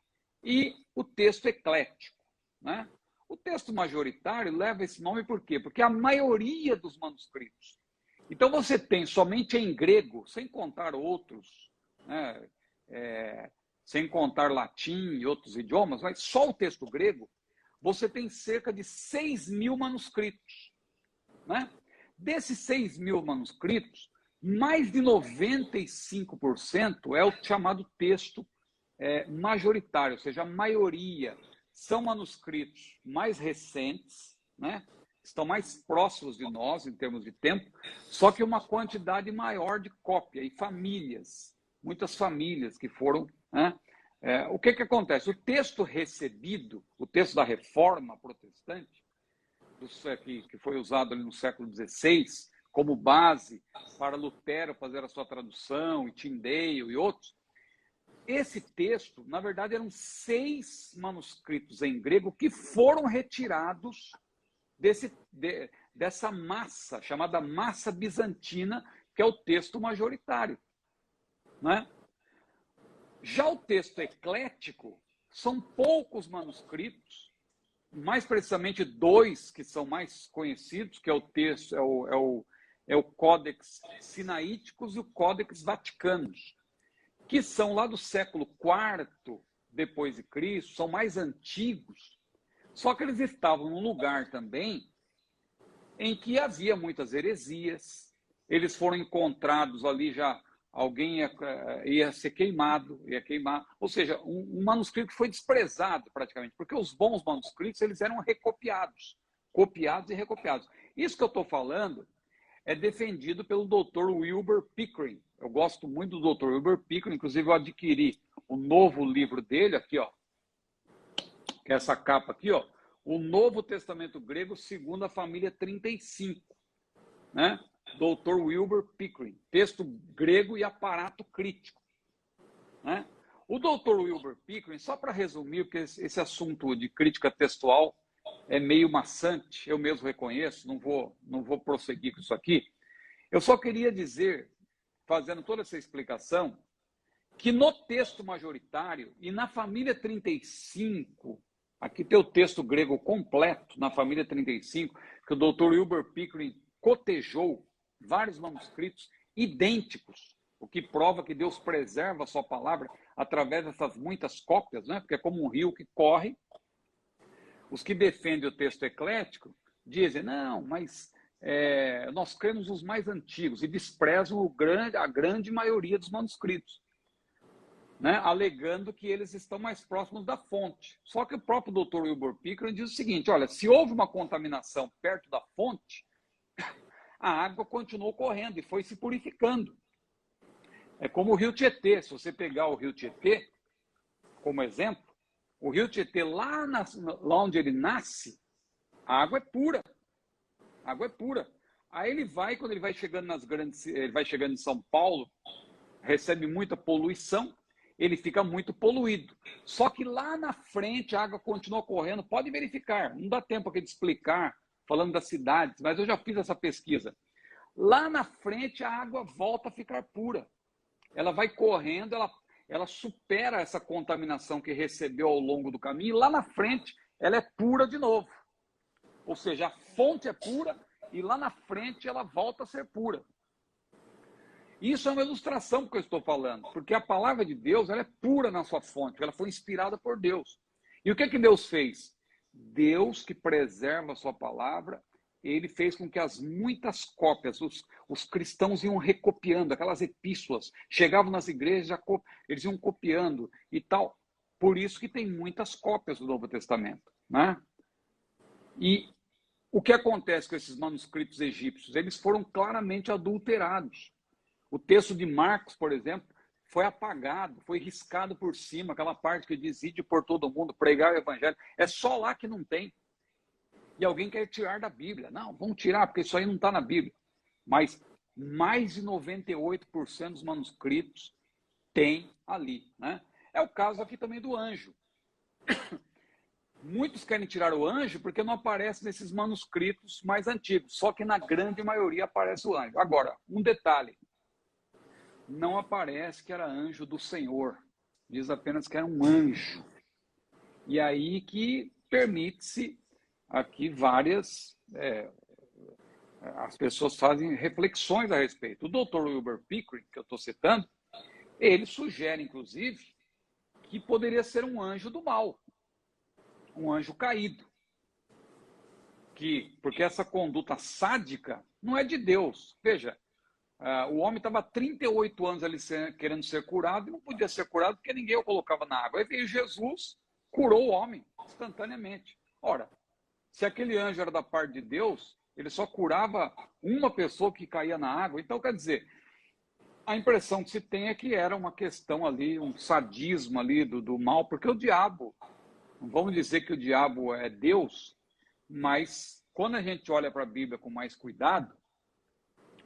e o texto eclético, né? O texto majoritário leva esse nome por quê? Porque a maioria dos manuscritos. Então, você tem somente em grego, sem contar outros, né? Sem contar latim e outros idiomas, mas só o texto grego, você tem cerca de 6.000 manuscritos, né? Desses 6.000 manuscritos, mais de 95% é o chamado texto majoritário, ou seja, a maioria são manuscritos mais recentes, né? Estão mais próximos de nós em termos de tempo, só que uma quantidade maior de cópia e famílias, muitas famílias que foram, né? O que acontece? O texto recebido, o texto da Reforma Protestante, que foi usado ali no século XVI como base para Lutero fazer a sua tradução, e Tyndale e outros, esse texto, na verdade, eram 6 manuscritos em grego que foram retirados dessa massa, chamada massa bizantina, que é o texto majoritário, né? Já o texto eclético, são poucos manuscritos, mais precisamente 2 que são mais conhecidos, que é o texto, é o Codex Sinaíticos e o Codex Vaticanos, que são lá do século IV depois de Cristo, são mais antigos, só que eles estavam num lugar também em que havia muitas heresias, eles foram encontrados ali já, alguém ia ser queimado, ia queimar, ou seja, um manuscrito que foi desprezado praticamente, porque os bons manuscritos eles eram recopiados, copiados e recopiados. Isso que eu estou falando é defendido pelo Dr. Wilbur Pickering. Eu gosto muito do Dr. Wilbur Pickering, inclusive eu adquiri o novo livro dele, aqui, ó, que é essa capa aqui, ó, o Novo Testamento Grego segundo a família 35, né? Dr. Wilbur Pickering, texto grego e aparato crítico, né? O Dr. Wilbur Pickering, só para resumir, porque esse assunto de crítica textual é meio maçante, eu mesmo reconheço, não vou prosseguir com isso aqui. Eu só queria dizer, fazendo toda essa explicação, que no texto majoritário e na família 35, aqui tem o texto grego completo, na família 35, que o Dr. Wilbur Pickering cotejou vários manuscritos idênticos, o que prova que Deus preserva a sua palavra através dessas muitas cópias, né? Porque é como um rio que corre. Os que defendem o texto eclético dizem, não, mas nós cremos nos mais antigos e desprezam a grande maioria dos manuscritos, né? Alegando que eles estão mais próximos da fonte. Só que o próprio Dr. Wilbur Pickering diz o seguinte, olha, se houve uma contaminação perto da fonte, a água continuou correndo e foi se purificando. É como o rio Tietê. Se você pegar o rio Tietê como exemplo, o rio Tietê, lá onde ele nasce, a água é pura. A água é pura. Aí quando ele vai chegando ele vai chegando em São Paulo, recebe muita poluição, ele fica muito poluído. Só que lá na frente a água continua correndo. Pode verificar, não dá tempo aqui de explicar, falando das cidades, mas eu já fiz essa pesquisa. Lá na frente a água volta a ficar pura. Ela vai correndo, ela supera essa contaminação que recebeu ao longo do caminho, e lá na frente ela é pura de novo. Ou seja, a fonte é pura e lá na frente ela volta a ser pura. Isso é uma ilustração do que eu estou falando, porque a palavra de Deus ela é pura na sua fonte, ela foi inspirada por Deus. E o que Deus fez? Deus, que preserva a sua palavra, ele fez com que as muitas cópias, os cristãos iam recopiando, aquelas epístolas, chegavam nas igrejas, eles iam copiando e tal. Por isso que tem muitas cópias do Novo Testamento, né? E o que acontece com esses manuscritos egípcios? Eles foram claramente adulterados. O texto de Marcos, por exemplo, foi apagado, foi riscado por cima, aquela parte que diz, ide por todo mundo, pregar o evangelho. É só lá que não tem. E alguém quer tirar da Bíblia. Não, vamos tirar, porque isso aí não está na Bíblia. Mas mais de 98% dos manuscritos tem ali, né? É o caso aqui também do anjo. Muitos querem tirar o anjo porque não aparece nesses manuscritos mais antigos. Só que na grande maioria aparece o anjo. Agora, um detalhe. Não aparece que era anjo do Senhor. Diz apenas que era um anjo. E aí que permite-se aqui várias... as pessoas fazem reflexões a respeito. O Dr. Wilbur Pickering, que eu estou citando, ele sugere, inclusive, que poderia ser um anjo do mal. Um anjo caído. Porque essa conduta sádica não é de Deus. Veja, o homem estava há 38 anos ali querendo ser curado e não podia ser curado porque ninguém o colocava na água. Aí veio Jesus, curou o homem instantaneamente. Ora, se aquele anjo era da parte de Deus, ele só curava uma pessoa que caía na água. Então, quer dizer, a impressão que se tem é que era uma questão ali, um sadismo ali do mal, porque o diabo, não vamos dizer que o diabo é Deus, mas quando a gente olha para a Bíblia com mais cuidado,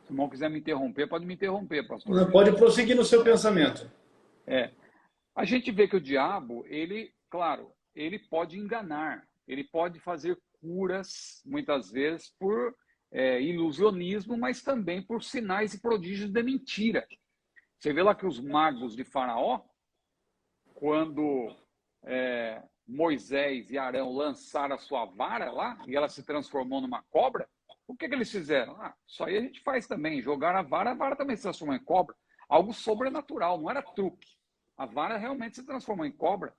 se o irmão quiser me interromper, pode me interromper, pastor. Não, pode prosseguir no seu pensamento. A gente vê que o diabo, claro, ele pode enganar, ele pode fazer curas, muitas vezes, por ilusionismo, mas também por sinais e prodígios de mentira. Você vê lá que os magos de Faraó, quando Moisés e Arão lançaram a sua vara lá, e ela se transformou numa cobra, o que eles fizeram? Isso aí a gente faz também, jogaram a vara também se transformou em cobra. Algo sobrenatural, não era truque. A vara realmente se transformou em cobra.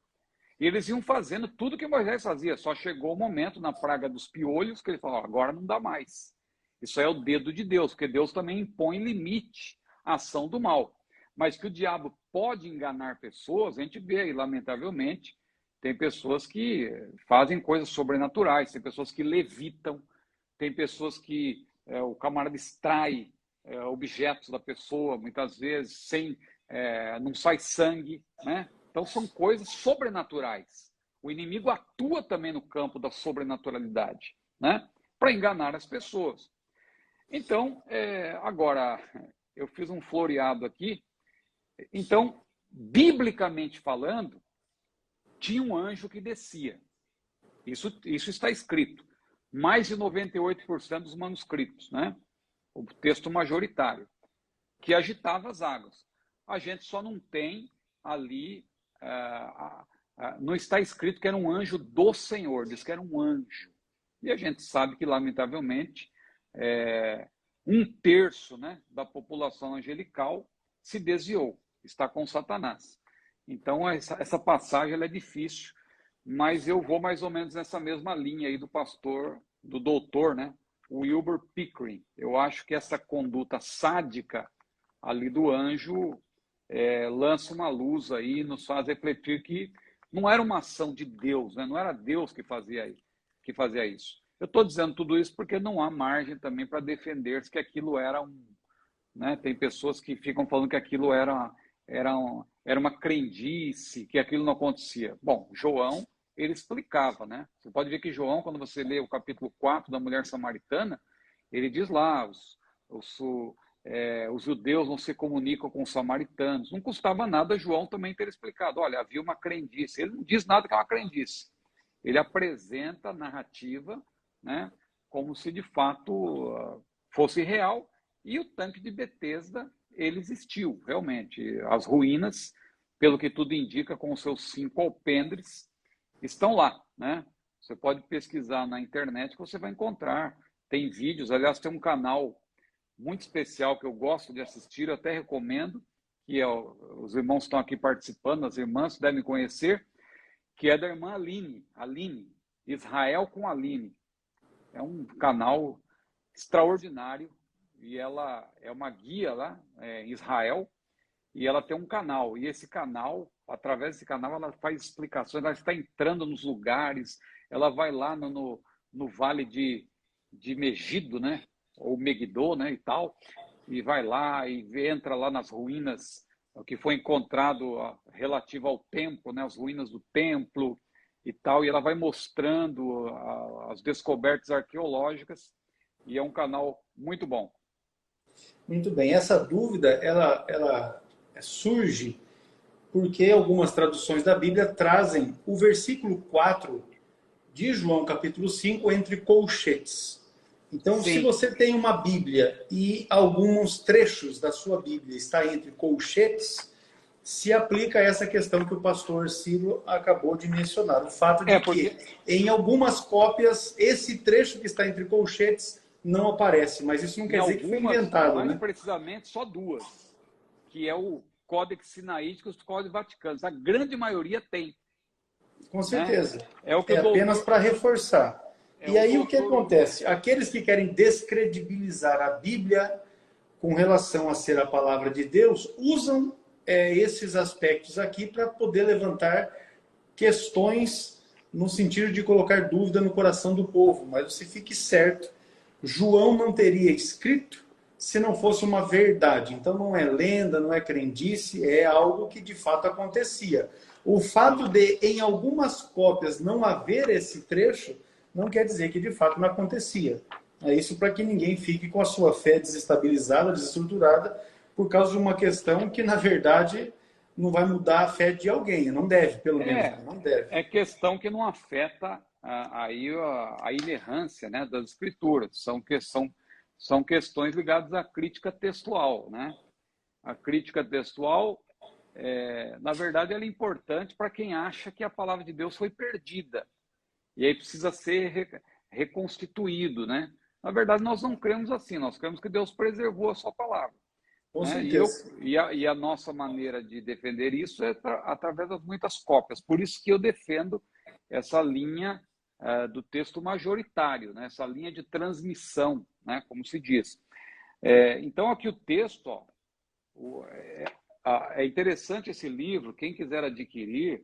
E eles iam fazendo tudo que Moisés fazia. Só chegou o momento, na praga dos piolhos, que ele falou, agora não dá mais. Isso é o dedo de Deus, porque Deus também impõe limite à ação do mal. Mas que o diabo pode enganar pessoas, a gente vê aí, lamentavelmente, tem pessoas que fazem coisas sobrenaturais, tem pessoas que levitam, tem pessoas que o camarada extrai objetos da pessoa, muitas vezes, não sai sangue, né? Então, são coisas sobrenaturais. O inimigo atua também no campo da sobrenaturalidade, né? Para enganar as pessoas. Então, agora, eu fiz um floreado aqui. Então, biblicamente falando, tinha um anjo que descia. Isso está escrito. Mais de 98% dos manuscritos, né? O texto majoritário, que agitava as águas. A gente só não tem ali... não está escrito que era um anjo do Senhor, diz que era um anjo, E a gente sabe que, lamentavelmente, um terço, né, da população angelical se desviou, está com Satanás. Então, essa passagem ela é difícil, mas eu vou mais ou menos nessa mesma linha aí do doutor, né, Wilbur Pickering. Eu acho que essa conduta sádica ali do anjo lança uma luz aí, nos faz refletir que não era uma ação de Deus, né? Não era Deus que fazia isso. Eu estou dizendo tudo isso porque não há margem também para defender-se que aquilo era né? Tem pessoas que ficam falando que aquilo era uma crendice, que aquilo não acontecia. Bom, João, ele explicava, né? Você pode ver que João, quando você lê o capítulo 4 da mulher samaritana, ele diz lá, os judeus não se comunicam com os samaritanos. Não custava nada João também ter explicado. Olha, havia uma crendice. Ele não diz nada que é uma crendice. Ele apresenta a narrativa, né, como se de fato fosse real. E o tanque de Betesda, ele existiu, realmente. As ruínas, pelo que tudo indica, com os seus 5 alpendres, estão lá, né? Você pode pesquisar na internet que você vai encontrar. Tem vídeos, aliás, tem um canal muito especial que eu gosto de assistir, eu até recomendo, que os irmãos estão aqui participando, as irmãs devem conhecer, que é da irmã Aline, Israel com Aline. É um canal extraordinário e ela é uma guia lá em Israel e ela tem um canal. E esse canal, através desse canal, ela faz explicações, ela está entrando nos lugares, ela vai lá no vale de Megido, né? Ou Megiddo, né, e tal, e vai lá e entra lá nas ruínas, o que foi encontrado relativo ao templo, né, as ruínas do templo e tal, e ela vai mostrando as descobertas arqueológicas, e é um canal muito bom. Muito bem, essa dúvida, ela surge porque algumas traduções da Bíblia trazem o versículo 4 de João, capítulo 5, entre colchetes. Então, Sim. se você tem uma Bíblia e alguns trechos da sua Bíblia está entre colchetes, se aplica a essa questão que o pastor Ciro acabou de mencionar. O fato de que, em algumas cópias, esse trecho que está entre colchetes não aparece. Mas isso não quer dizer que foi inventado, mais né? precisamente, só 2, que é o Códex Sinaítico e os Códigos Vaticanos. A grande maioria tem. Com certeza. Né? É apenas para reforçar. E aí o que acontece? Aqueles que querem descredibilizar a Bíblia com relação a ser a palavra de Deus, usam esses aspectos aqui para poder levantar questões no sentido de colocar dúvida no coração do povo. Mas você fique certo, João não teria escrito se não fosse uma verdade. Então não é lenda, não é crendice, é algo que de fato acontecia. O fato de, em algumas cópias, não haver esse trecho, não quer dizer que de fato não acontecia. É isso para que ninguém fique com a sua fé desestabilizada, desestruturada, por causa de uma questão que, na verdade, não vai mudar a fé de alguém. Não deve, pelo menos. Não deve. É questão que não afeta a inerrância, né, das escrituras. São questões ligadas à crítica textual, né? A crítica textual, na verdade, ela é importante para quem acha que a palavra de Deus foi perdida. E aí precisa ser reconstituído, né? Na verdade, nós não cremos assim, nós cremos que Deus preservou a sua palavra. Com né? certeza. E a nossa maneira de defender isso é através das muitas cópias. Por isso que eu defendo essa linha do texto majoritário, né? Essa linha de transmissão, né? Como se diz. Então, aqui o texto, é interessante esse livro, quem quiser adquirir,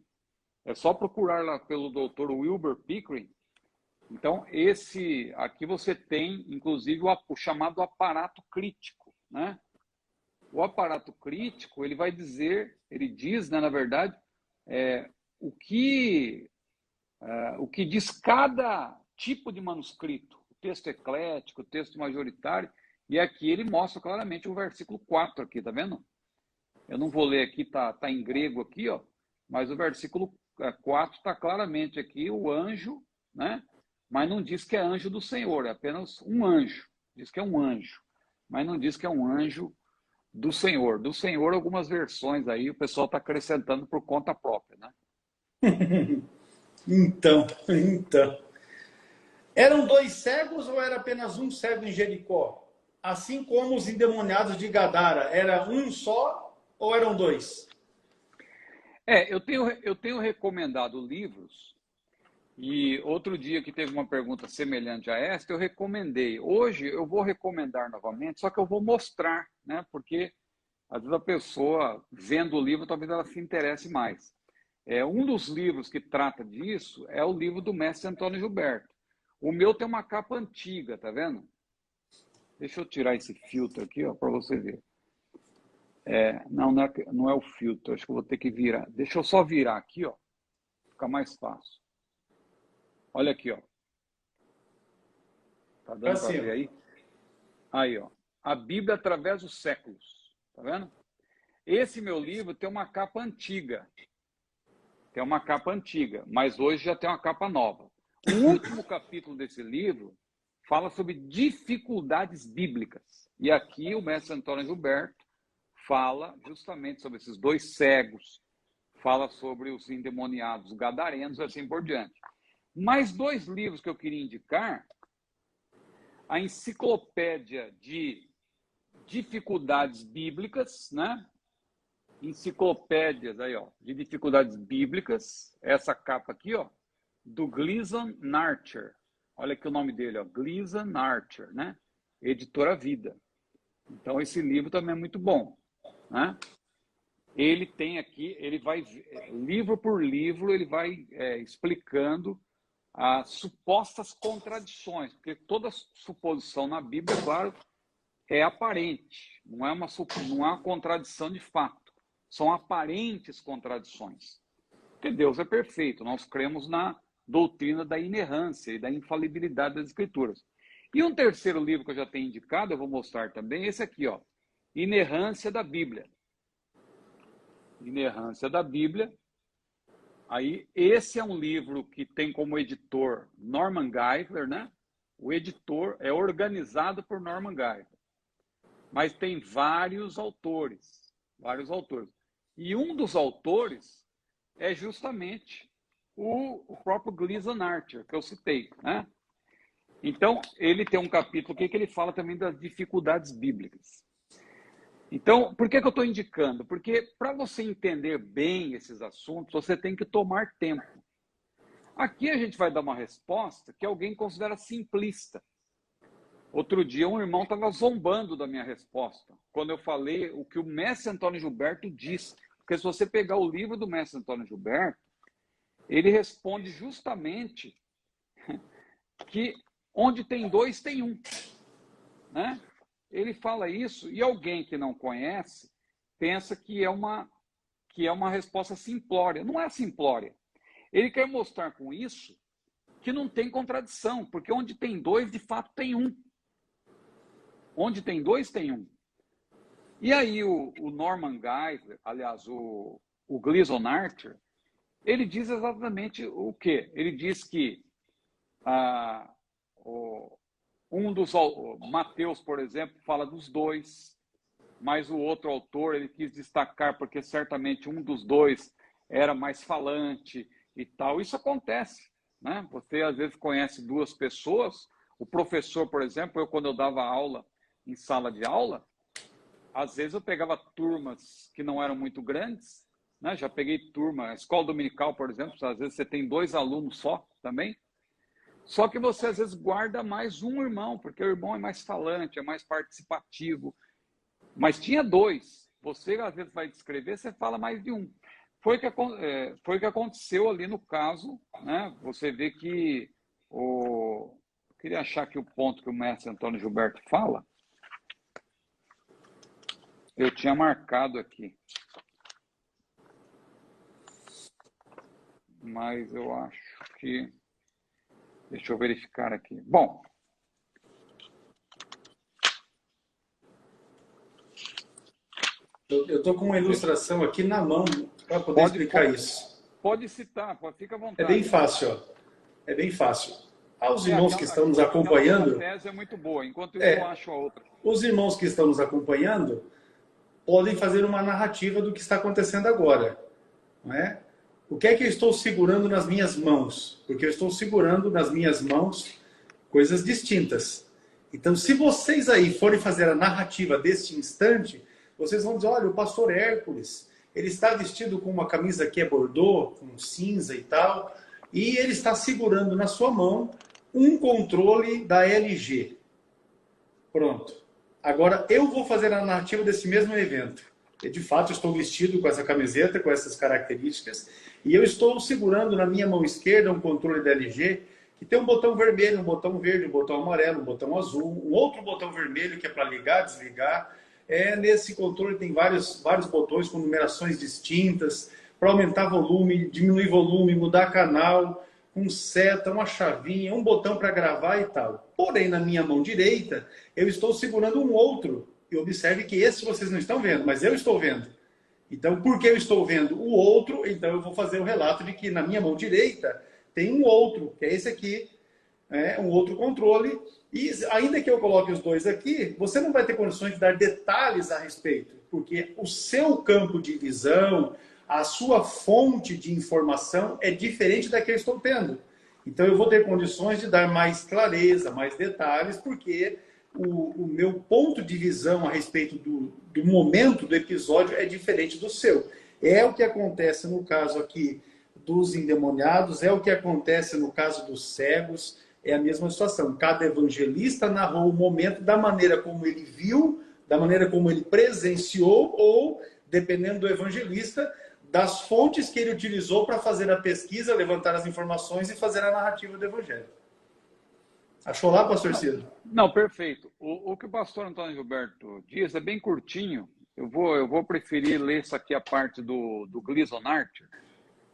é só procurar lá pelo Dr. Wilbur Pickering. Então, aqui você tem, inclusive, o chamado aparato crítico, né? O aparato crítico, ele diz, né, na verdade, o que diz cada tipo de manuscrito, o texto eclético, o texto majoritário, e aqui ele mostra claramente o versículo 4 aqui, tá vendo? Eu não vou ler aqui, tá em grego aqui, ó, mas o versículo 4 está claramente aqui, o anjo, né? Mas não diz que é anjo do Senhor, é apenas um anjo. Diz que é um anjo, mas não diz que é um anjo do Senhor. Do Senhor, algumas versões aí, o pessoal está acrescentando por conta própria, né? Então. Eram dois cegos ou era apenas um cego em Jericó? Assim como os endemoniados de Gadara, era um só ou eram dois? Eu tenho recomendado livros, e outro dia que teve uma pergunta semelhante a esta, eu recomendei. Hoje eu vou recomendar novamente, só que eu vou mostrar, né? Porque às vezes a pessoa, vendo o livro, talvez ela se interesse mais. Um dos livros que trata disso é o livro do mestre Antônio Gilberto. O meu tem uma capa antiga, tá vendo? Deixa eu tirar esse filtro aqui, ó, para você ver. Não é o filtro, acho que eu vou ter que virar. Deixa eu só virar aqui, ó. Fica mais fácil. Olha aqui, ó. Tá dando para ver aí? Aí, ó. A Bíblia através dos séculos. Tá vendo? Esse meu livro tem uma capa antiga. Tem uma capa antiga, mas hoje já tem uma capa nova. O último capítulo desse livro fala sobre dificuldades bíblicas. E aqui o mestre Antônio Gilberto fala justamente sobre esses dois cegos, fala sobre os endemoniados gadarenos e assim por diante. Mais dois livros que eu queria indicar: a Enciclopédia de Dificuldades Bíblicas, né? Enciclopédias aí, ó, de Dificuldades Bíblicas, essa capa aqui, ó, do Gleason Archer. Olha aqui o nome dele, ó, Gleason Archer, né? Editora Vida. Então esse livro também é muito bom, né? Ele tem aqui, ele vai, livro por livro, ele vai explicando as supostas contradições, porque toda suposição na Bíblia, claro, é aparente, não é uma contradição de fato, são aparentes contradições. Porque Deus é perfeito, nós cremos na doutrina da inerrância e da infalibilidade das Escrituras. E um terceiro livro que eu já tenho indicado, eu vou mostrar também, esse aqui, ó, Inerrância da Bíblia. Inerrância da Bíblia. Aí, esse é um livro que tem como editor Norman Geisler, né? O editor é organizado por Norman Geisler. Mas tem vários autores. E um dos autores é justamente o próprio Gleason Archer, que eu citei, né? Então, ele tem um capítulo aqui que ele fala também das dificuldades bíblicas. Então, por que eu estou indicando? Porque para você entender bem esses assuntos, você tem que tomar tempo. Aqui a gente vai dar uma resposta que alguém considera simplista. Outro dia um irmão estava zombando da minha resposta, quando eu falei o que o mestre Antônio Gilberto diz. Porque se você pegar o livro do mestre Antônio Gilberto, ele responde justamente que onde tem dois, tem um, né? Ele fala isso e alguém que não conhece pensa que é uma resposta simplória. Não é simplória. Ele quer mostrar com isso que não tem contradição, porque onde tem dois, de fato, tem um. Onde tem dois, tem um. E aí o Norman Geisler, aliás, o Gleason Archer, ele diz exatamente o quê? Ele diz que Mateus, por exemplo, fala dos dois, mas o outro autor ele quis destacar porque certamente um dos dois era mais falante e tal. Isso acontece, né? Você às vezes conhece duas pessoas. O professor, por exemplo, quando eu dava aula em sala de aula, às vezes eu pegava turmas que não eram muito grandes, né? Já peguei turma, escola dominical, por exemplo, às vezes você tem 2 alunos só também. Só que você às vezes guarda mais um irmão, porque o irmão é mais falante, é mais participativo. Mas tinha 2. Você às vezes vai descrever, você fala mais de um. Foi o que aconteceu ali no caso, né? Você vê que eu queria achar aqui o ponto que o mestre Antônio Gilberto fala. Eu tinha marcado aqui. Mas eu acho que... Deixa eu verificar aqui. Bom. Eu estou com uma ilustração aqui na mão para poder explicar isso. Pode citar, fica à vontade. É bem fácil, ó. É bem fácil. Aos irmãos que estão nos acompanhando... A tese é muito boa, enquanto eu acho a outra. Os irmãos que estão nos acompanhando podem fazer uma narrativa do que está acontecendo agora. Não é? O que é que eu estou segurando nas minhas mãos? Porque eu estou segurando nas minhas mãos coisas distintas. Então, se vocês aí forem fazer a narrativa deste instante, vocês vão dizer, olha, o pastor Hércules, ele está vestido com uma camisa que é bordô, com cinza e tal, e ele está segurando na sua mão um controle da LG. Pronto. Agora, eu vou fazer a narrativa desse mesmo evento. E, de fato, eu estou vestido com essa camiseta, com essas características, e eu estou segurando na minha mão esquerda um controle da LG, que tem um botão vermelho, um botão verde, um botão amarelo, um botão azul, um outro botão vermelho que é para ligar, desligar. Nesse controle tem vários botões com numerações distintas, para aumentar volume, diminuir volume, mudar canal, um seta, uma chavinha, um botão para gravar e tal. Porém, na minha mão direita, eu estou segurando um outro. E observe que esse vocês não estão vendo, mas eu estou vendo. Então, porque eu estou vendo o outro, então eu vou fazer o relato de que na minha mão direita tem um outro, que é esse aqui, um outro controle. E ainda que eu coloque os dois aqui, você não vai ter condições de dar detalhes a respeito, porque o seu campo de visão, a sua fonte de informação é diferente da que eu estou tendo. Então eu vou ter condições de dar mais clareza, mais detalhes, porque o meu ponto de visão a respeito do momento do episódio é diferente do seu. É o que acontece no caso aqui dos endemoniados, é o que acontece no caso dos cegos, é a mesma situação. Cada evangelista narrou o momento da maneira como ele viu, da maneira como ele presenciou, ou, dependendo do evangelista, das fontes que ele utilizou para fazer a pesquisa, levantar as informações e fazer a narrativa do evangelho. Achou lá, pastor Ciro? Não, perfeito. O que o pastor Antônio Gilberto diz é bem curtinho. Eu vou preferir ler isso aqui, a parte do Gleason Archer,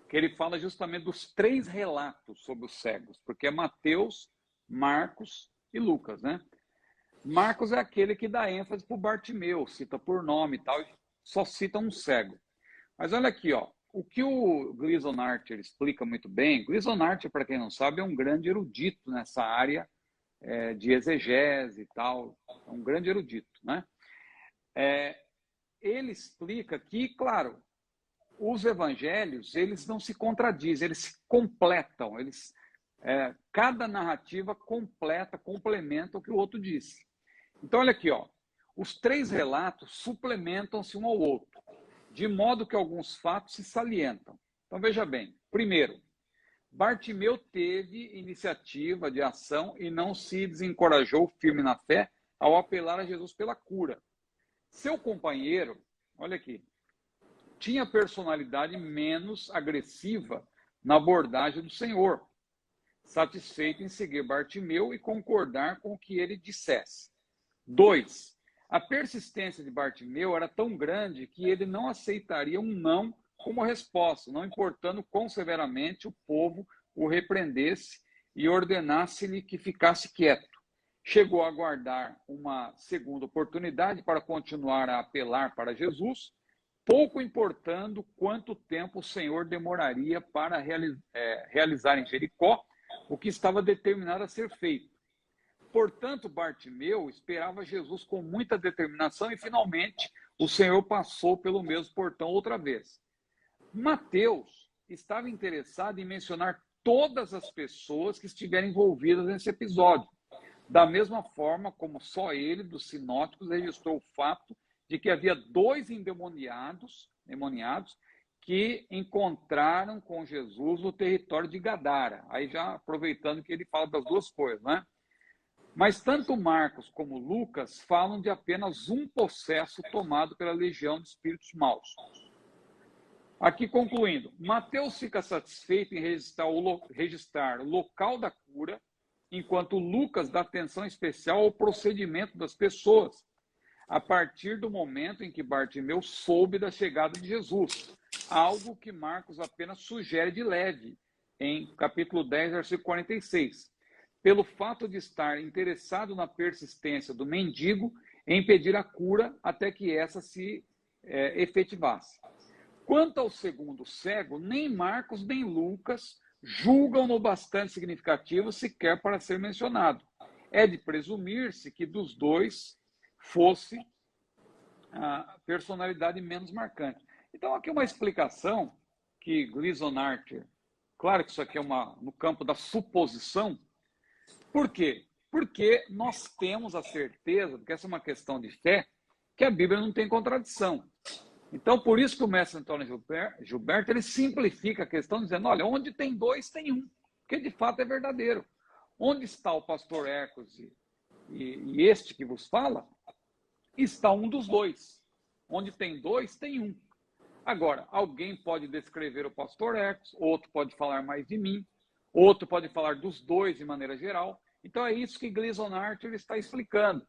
que ele fala justamente dos 3 relatos sobre os cegos, porque é Mateus, Marcos e Lucas, né? Marcos é aquele que dá ênfase para o Bartimeu, cita por nome e tal, e só cita um cego. Mas olha aqui, ó, o que o Gleason Archer explica muito bem. Gleason Archer, para quem não sabe, é um grande erudito nessa área de exegese e tal, é um grande erudito, né? Ele explica que, claro, os evangelhos, eles não se contradizem, eles se completam, cada narrativa complementa o que o outro disse. Então, olha aqui, ó, os 3 relatos suplementam-se um ao outro, de modo que alguns fatos se salientam. Então, veja bem, primeiro, Bartimeu teve iniciativa de ação e não se desencorajou firme na fé ao apelar a Jesus pela cura. Seu companheiro, olha aqui, tinha personalidade menos agressiva na abordagem do Senhor, satisfeito em seguir Bartimeu e concordar com o que ele dissesse. 2. A persistência de Bartimeu era tão grande que ele não aceitaria um não como resposta, não importando quão severamente o povo o repreendesse e ordenasse-lhe que ficasse quieto. Chegou a aguardar uma segunda oportunidade para continuar a apelar para Jesus, pouco importando quanto tempo o Senhor demoraria para realizar em Jericó o que estava determinado a ser feito. Portanto, Bartimeu esperava Jesus com muita determinação e, finalmente, o Senhor passou pelo mesmo portão outra vez. Mateus estava interessado em mencionar todas as pessoas que estiverem envolvidas nesse episódio, da mesma forma como só ele, dos sinóticos, registrou o fato de que havia 2 endemoniados que encontraram com Jesus no território de Gadara. Aí já aproveitando que ele fala das 2 coisas, né? Mas tanto Marcos como Lucas falam de apenas um possesso tomado pela legião de espíritos maus. Aqui concluindo, Mateus fica satisfeito em registrar o local da cura, enquanto Lucas dá atenção especial ao procedimento das pessoas, a partir do momento em que Bartimeu soube da chegada de Jesus, algo que Marcos apenas sugere de leve, em capítulo 10, versículo 46, pelo fato de estar interessado na persistência do mendigo em pedir a cura até que essa se efetivasse. Quanto ao segundo cego, nem Marcos nem Lucas julgam-no bastante significativo sequer para ser mencionado. É de presumir-se que dos 2 fosse a personalidade menos marcante. Então, aqui uma explicação que Gleason Archer, claro que isso aqui é no campo da suposição, Por quê? Porque nós temos a certeza, porque essa é uma questão de fé, que a Bíblia não tem contradição. Então, por isso que o mestre Antônio Gilberto, ele simplifica a questão dizendo, olha, onde tem dois, tem um, porque de fato é verdadeiro. Onde está o pastor Hercos e este que vos fala, está um dos dois. Onde tem dois, tem um. Agora, alguém pode descrever o pastor Hercos, outro pode falar mais de mim, outro pode falar dos dois de maneira geral. Então é isso que Gleason Archer está explicando.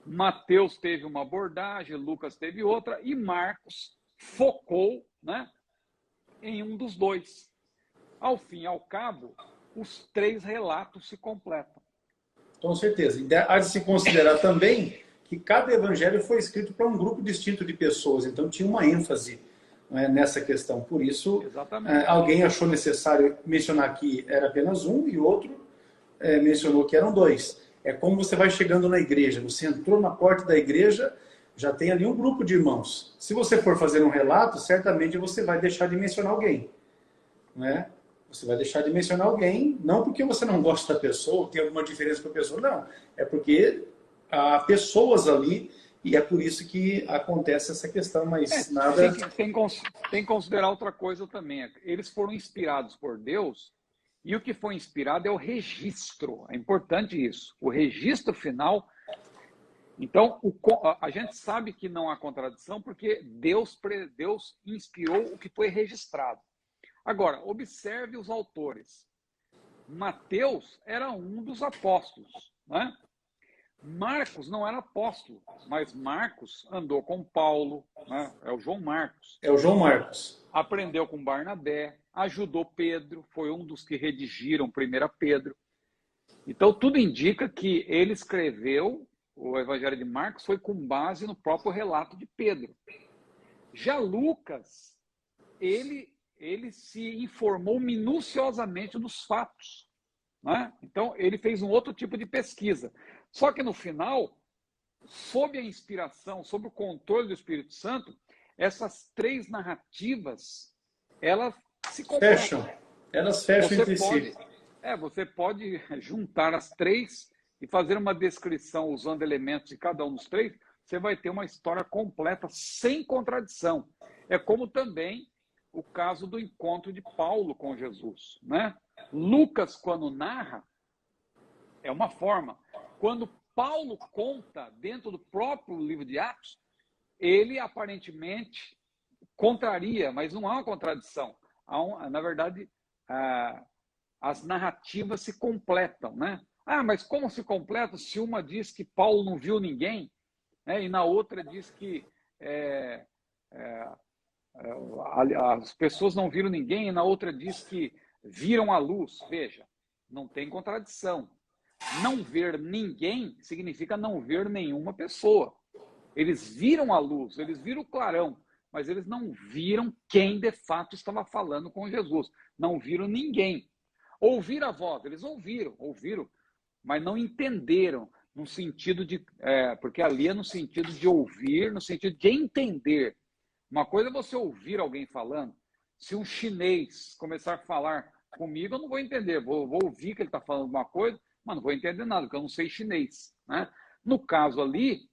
Mateus teve uma abordagem, Lucas teve outra, e Marcos focou, né, em um dos dois. Ao fim e ao cabo, os três relatos se completam. Com certeza. E há de se considerar também que cada evangelho foi escrito para um grupo distinto de pessoas, então tinha uma ênfase, né, nessa questão. Por isso, alguém achou necessário mencionar que era apenas um e o outro mencionou que eram dois. É como você vai chegando na igreja. Você entrou na porta da igreja, já tem ali um grupo de irmãos. Se você for fazer um relato, certamente você vai deixar de mencionar alguém, né? Você vai deixar de mencionar alguém, não porque você não gosta da pessoa, tem alguma diferença com a pessoa, não. É porque há pessoas ali e é por isso que acontece essa questão, mas nada... Tem que considerar outra coisa também. Eles foram inspirados por Deus. E o que foi inspirado é o registro. É importante isso. O registro final. Então, a gente sabe que não há contradição porque Deus inspirou o que foi registrado. Agora, observe os autores. Mateus era um dos apóstolos, né? Marcos não era apóstolo, mas Marcos andou com Paulo, né? É o João Marcos. É o João Marcos. Aprendeu com Barnabé, ajudou Pedro, foi um dos que redigiram 1 Pedro. Então, tudo indica que ele escreveu o Evangelho de Marcos foi com base no próprio relato de Pedro. Já Lucas, ele se informou minuciosamente dos fatos, né? Então, ele fez um outro tipo de pesquisa. Só que no final, sob a inspiração, sob o controle do Espírito Santo, essas três narrativas, elas se completam. Elas fecham entre si. Você pode juntar as três e fazer uma descrição usando elementos de cada um dos três, você vai ter uma história completa, sem contradição. É como também o caso do encontro de Paulo com Jesus, né? Lucas, quando narra, é uma forma. Quando Paulo conta dentro do próprio livro de Atos, ele aparentemente contraria, mas não há uma contradição. Na verdade, as narrativas se completam, né? Mas como se completa se uma diz que Paulo não viu ninguém, né? E na outra diz que as pessoas não viram ninguém, e na outra diz que viram a luz. Veja, não tem contradição. Não ver ninguém significa não ver nenhuma pessoa. Eles viram a luz, eles viram o clarão, mas eles não viram quem de fato estava falando com Jesus. Não viram ninguém. Ouviram a voz, eles ouviram, mas não entenderam, no sentido de... porque ali é no sentido de ouvir, no sentido de entender. Uma coisa é você ouvir alguém falando. Se um chinês começar a falar comigo, eu não vou entender. Vou ouvir que ele está falando alguma coisa, mas não vou entender nada, porque eu não sei chinês, né? No caso ali,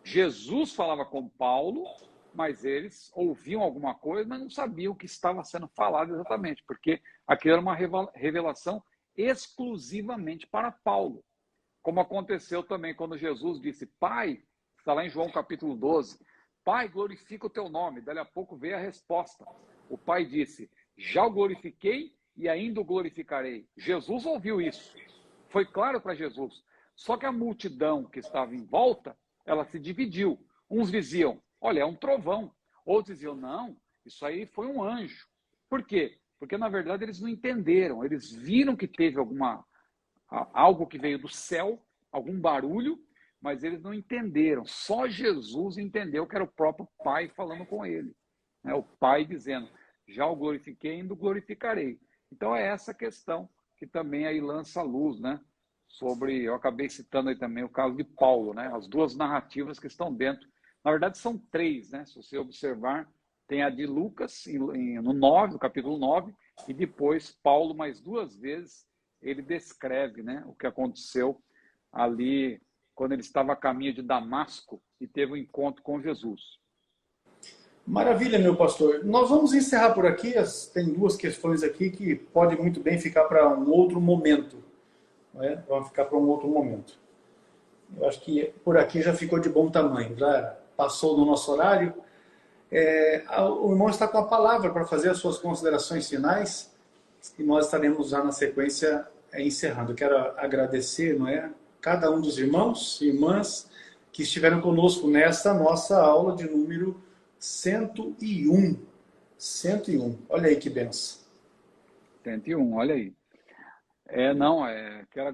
Jesus falava com Paulo, mas eles ouviam alguma coisa, mas não sabiam o que estava sendo falado exatamente, porque aquilo era uma revelação exclusivamente para Paulo. Como aconteceu também quando Jesus disse, Pai, está lá em João capítulo 12, Pai, glorifica o teu nome. Dali a pouco veio a resposta. O Pai disse, já o glorifiquei e ainda o glorificarei. Jesus ouviu isso. Foi claro para Jesus. Só que a multidão que estava em volta, ela se dividiu. Uns diziam, olha, é um trovão. Outros diziam, não, isso aí foi um anjo. Por quê? Porque, na verdade, eles não entenderam. Eles viram que teve algo que veio do céu, algum barulho, mas eles não entenderam. Só Jesus entendeu que era o próprio Pai falando com ele. O Pai dizendo, já o glorifiquei e ainda o glorificarei. Então, é essa questão que também aí lança a luz, né? Sobre, eu acabei citando aí também o caso de Paulo, né? As duas narrativas que estão dentro. Na verdade, são três, né? Se você observar, tem a de Lucas, no capítulo 9, e depois Paulo, mais duas vezes, ele descreve, né, o que aconteceu ali quando ele estava a caminho de Damasco e teve um encontro com Jesus. Maravilha, meu pastor. Nós vamos encerrar por aqui. Tem duas questões aqui que podem muito bem ficar para um outro momento. Né? Vão ficar para um outro momento. Eu acho que por aqui já ficou de bom tamanho. Já passou do nosso horário. O irmão está com a palavra para fazer as suas considerações finais. E nós estaremos já na sequência encerrando. Eu quero agradecer, não é, cada um dos irmãos e irmãs que estiveram conosco nesta nossa aula de número 101. 101. Olha aí que benção. 101, olha aí. Quero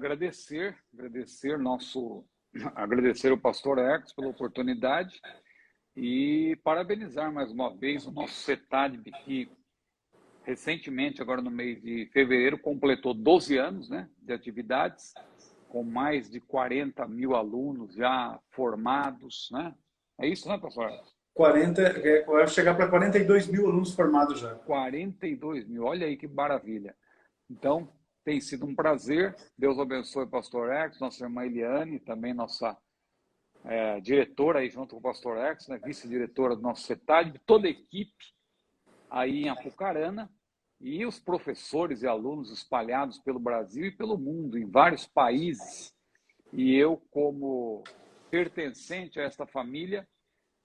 agradecer o pastor Hercos pela oportunidade e parabenizar mais uma vez o nosso CETADB, que recentemente, agora no mês de fevereiro, completou 12 anos, né, de atividades, com mais de 40 mil alunos já formados, né? É isso, né, pastor? Vai chegar para 42 mil alunos formados já. 42 mil, olha aí que maravilha. Então, tem sido um prazer. Deus abençoe o pastor Hercos, nossa irmã Eliane, também nossa diretora aí junto com o pastor Hercos, né, vice-diretora do nosso CETADB, toda a equipe aí em Apucarana, e os professores e alunos espalhados pelo Brasil e pelo mundo, em vários países. E eu, como pertencente a esta família,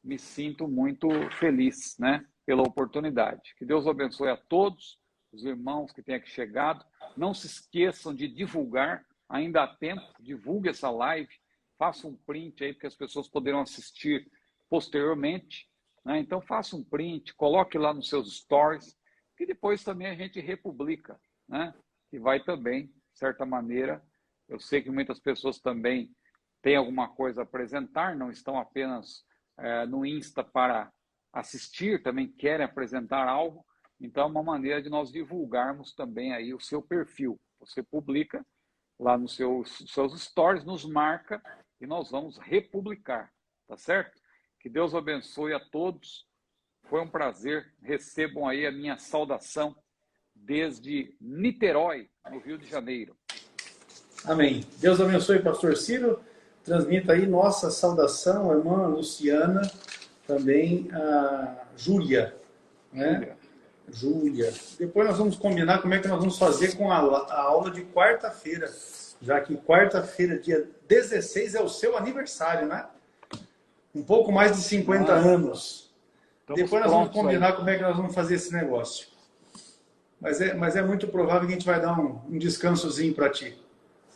me sinto muito feliz, né, pela oportunidade. Que Deus abençoe a todos os irmãos que têm aqui chegado. Não se esqueçam de divulgar, ainda há tempo, divulgue essa live, faça um print aí, porque as pessoas poderão assistir posteriormente, né? Então faça um print, coloque lá nos seus stories, que depois também a gente republica, né? E vai também, de certa maneira, eu sei que muitas pessoas também têm alguma coisa a apresentar, não estão apenas no Insta para assistir, também querem apresentar algo. Então é uma maneira de nós divulgarmos também aí o seu perfil. Você publica lá nos seus stories, nos marca e nós vamos republicar, tá certo? Que Deus abençoe a todos. Foi um prazer. Recebam aí a minha saudação desde Niterói, no Rio de Janeiro. Amém. Deus abençoe, pastor Ciro. Transmita aí nossa saudação, a irmã Luciana, também a Júlia, né? Júlia. Depois nós vamos combinar como é que nós vamos fazer com a aula de quarta-feira, já que quarta-feira, dia 16, é o seu aniversário, né? Um pouco mais de 50 anos. Depois nós vamos combinar como é que nós vamos fazer esse negócio. Mas é muito provável que a gente vai dar um descansozinho para ti.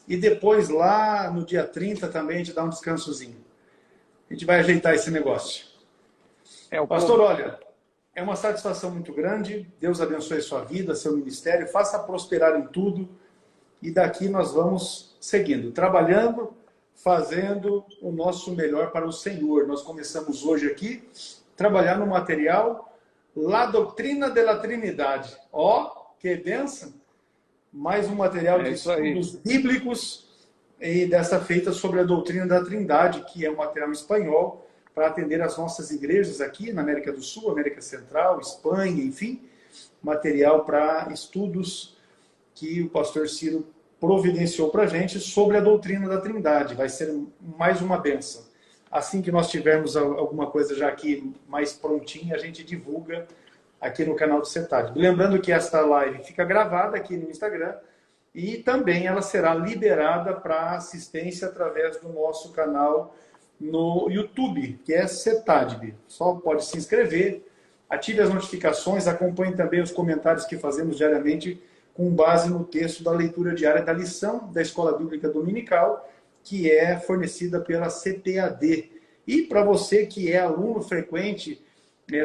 E depois, lá no dia 30, também a gente dá um descansozinho. A gente vai ajeitar esse negócio. Pastor, olha, é uma satisfação muito grande. Deus abençoe a sua vida, seu ministério. Faça prosperar em tudo. E daqui nós vamos seguindo, trabalhando, fazendo o nosso melhor para o Senhor. Nós começamos hoje aqui trabalhar no material La Doutrina de la Trinidade. Ó, que bênção! Mais um material de estudos bíblicos e dessa feita sobre a doutrina da Trindade, que é um material em espanhol para atender as nossas igrejas aqui na América do Sul, América Central, Espanha, enfim, material para estudos que o pastor Ciro providenciou para a gente sobre a doutrina da Trindade. Vai ser mais uma bênção. Assim que nós tivermos alguma coisa já aqui mais prontinha, a gente divulga aqui no canal do CETADB. Lembrando que esta live fica gravada aqui no Instagram e também ela será liberada para assistência através do nosso canal no YouTube, que é CETADB. Só pode se inscrever, ative as notificações, acompanhe também os comentários que fazemos diariamente com base no texto da leitura diária da lição da Escola Bíblica Dominical, que é fornecida pela CPAD. E para você que é aluno frequente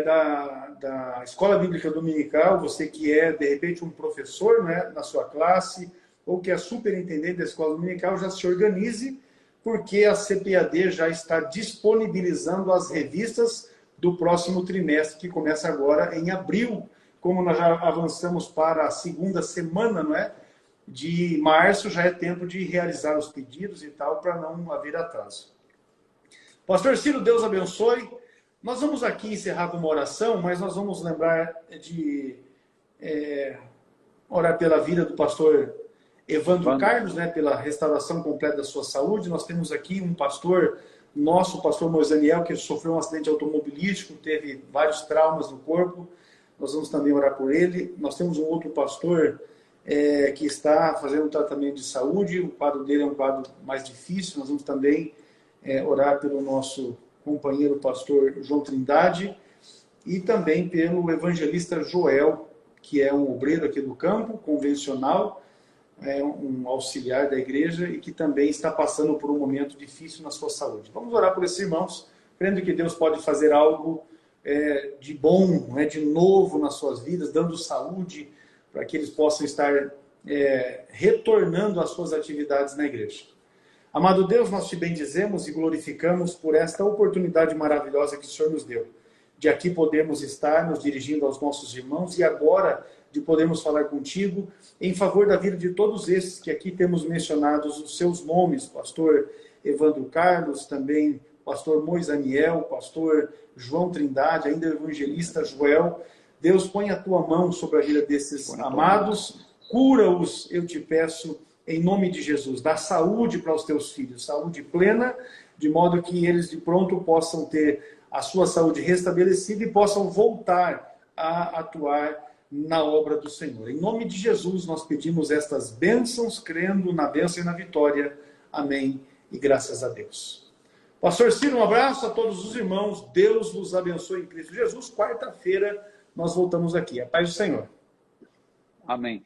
da Escola Bíblica Dominical, você que é, de repente, um professor, né, na sua classe, ou que é superintendente da Escola Dominical, já se organize, porque a CPAD já está disponibilizando as revistas do próximo trimestre, que começa agora em abril. Como nós já avançamos para a segunda semana, não é, de março, já é tempo de realizar os pedidos e tal, para não haver atraso. Pastor Ciro, Deus abençoe. Nós vamos aqui encerrar com uma oração, mas nós vamos lembrar de orar pela vida do pastor Evandro Carlos, né, pela restauração completa da sua saúde. Nós temos aqui um pastor, nosso pastor Moisaniel, que sofreu um acidente automobilístico, teve vários traumas no corpo. Nós vamos também orar por ele. Nós temos um outro pastor que está fazendo um tratamento de saúde. O quadro dele é um quadro mais difícil. Nós vamos também orar pelo nosso companheiro pastor João Trindade e também pelo evangelista Joel, que é um obreiro aqui do campo, convencional, um auxiliar da igreja e que também está passando por um momento difícil na sua saúde. Vamos orar por esses irmãos, crendo que Deus pode fazer algo de bom, de novo nas suas vidas, dando saúde para que eles possam estar retornando às suas atividades na igreja. Amado Deus, nós te bendizemos e glorificamos por esta oportunidade maravilhosa que o Senhor nos deu, de aqui podermos estar nos dirigindo aos nossos irmãos e agora de podermos falar contigo em favor da vida de todos esses que aqui temos mencionados os seus nomes, pastor Evandro Carlos, também pastor Moisaniel, pastor João Trindade, ainda o evangelista Joel. Deus, põe a tua mão sobre a vida desses amados, cura-os, eu te peço, em nome de Jesus. Dá saúde para os teus filhos, saúde plena, de modo que eles de pronto possam ter a sua saúde restabelecida e possam voltar a atuar na obra do Senhor. Em nome de Jesus, nós pedimos estas bênçãos, crendo na bênção e na vitória. Amém. E graças a Deus. Pastor Ciro, um abraço a todos os irmãos. Deus vos abençoe em Cristo Jesus. Quarta-feira nós voltamos aqui. A paz do Senhor. Amém.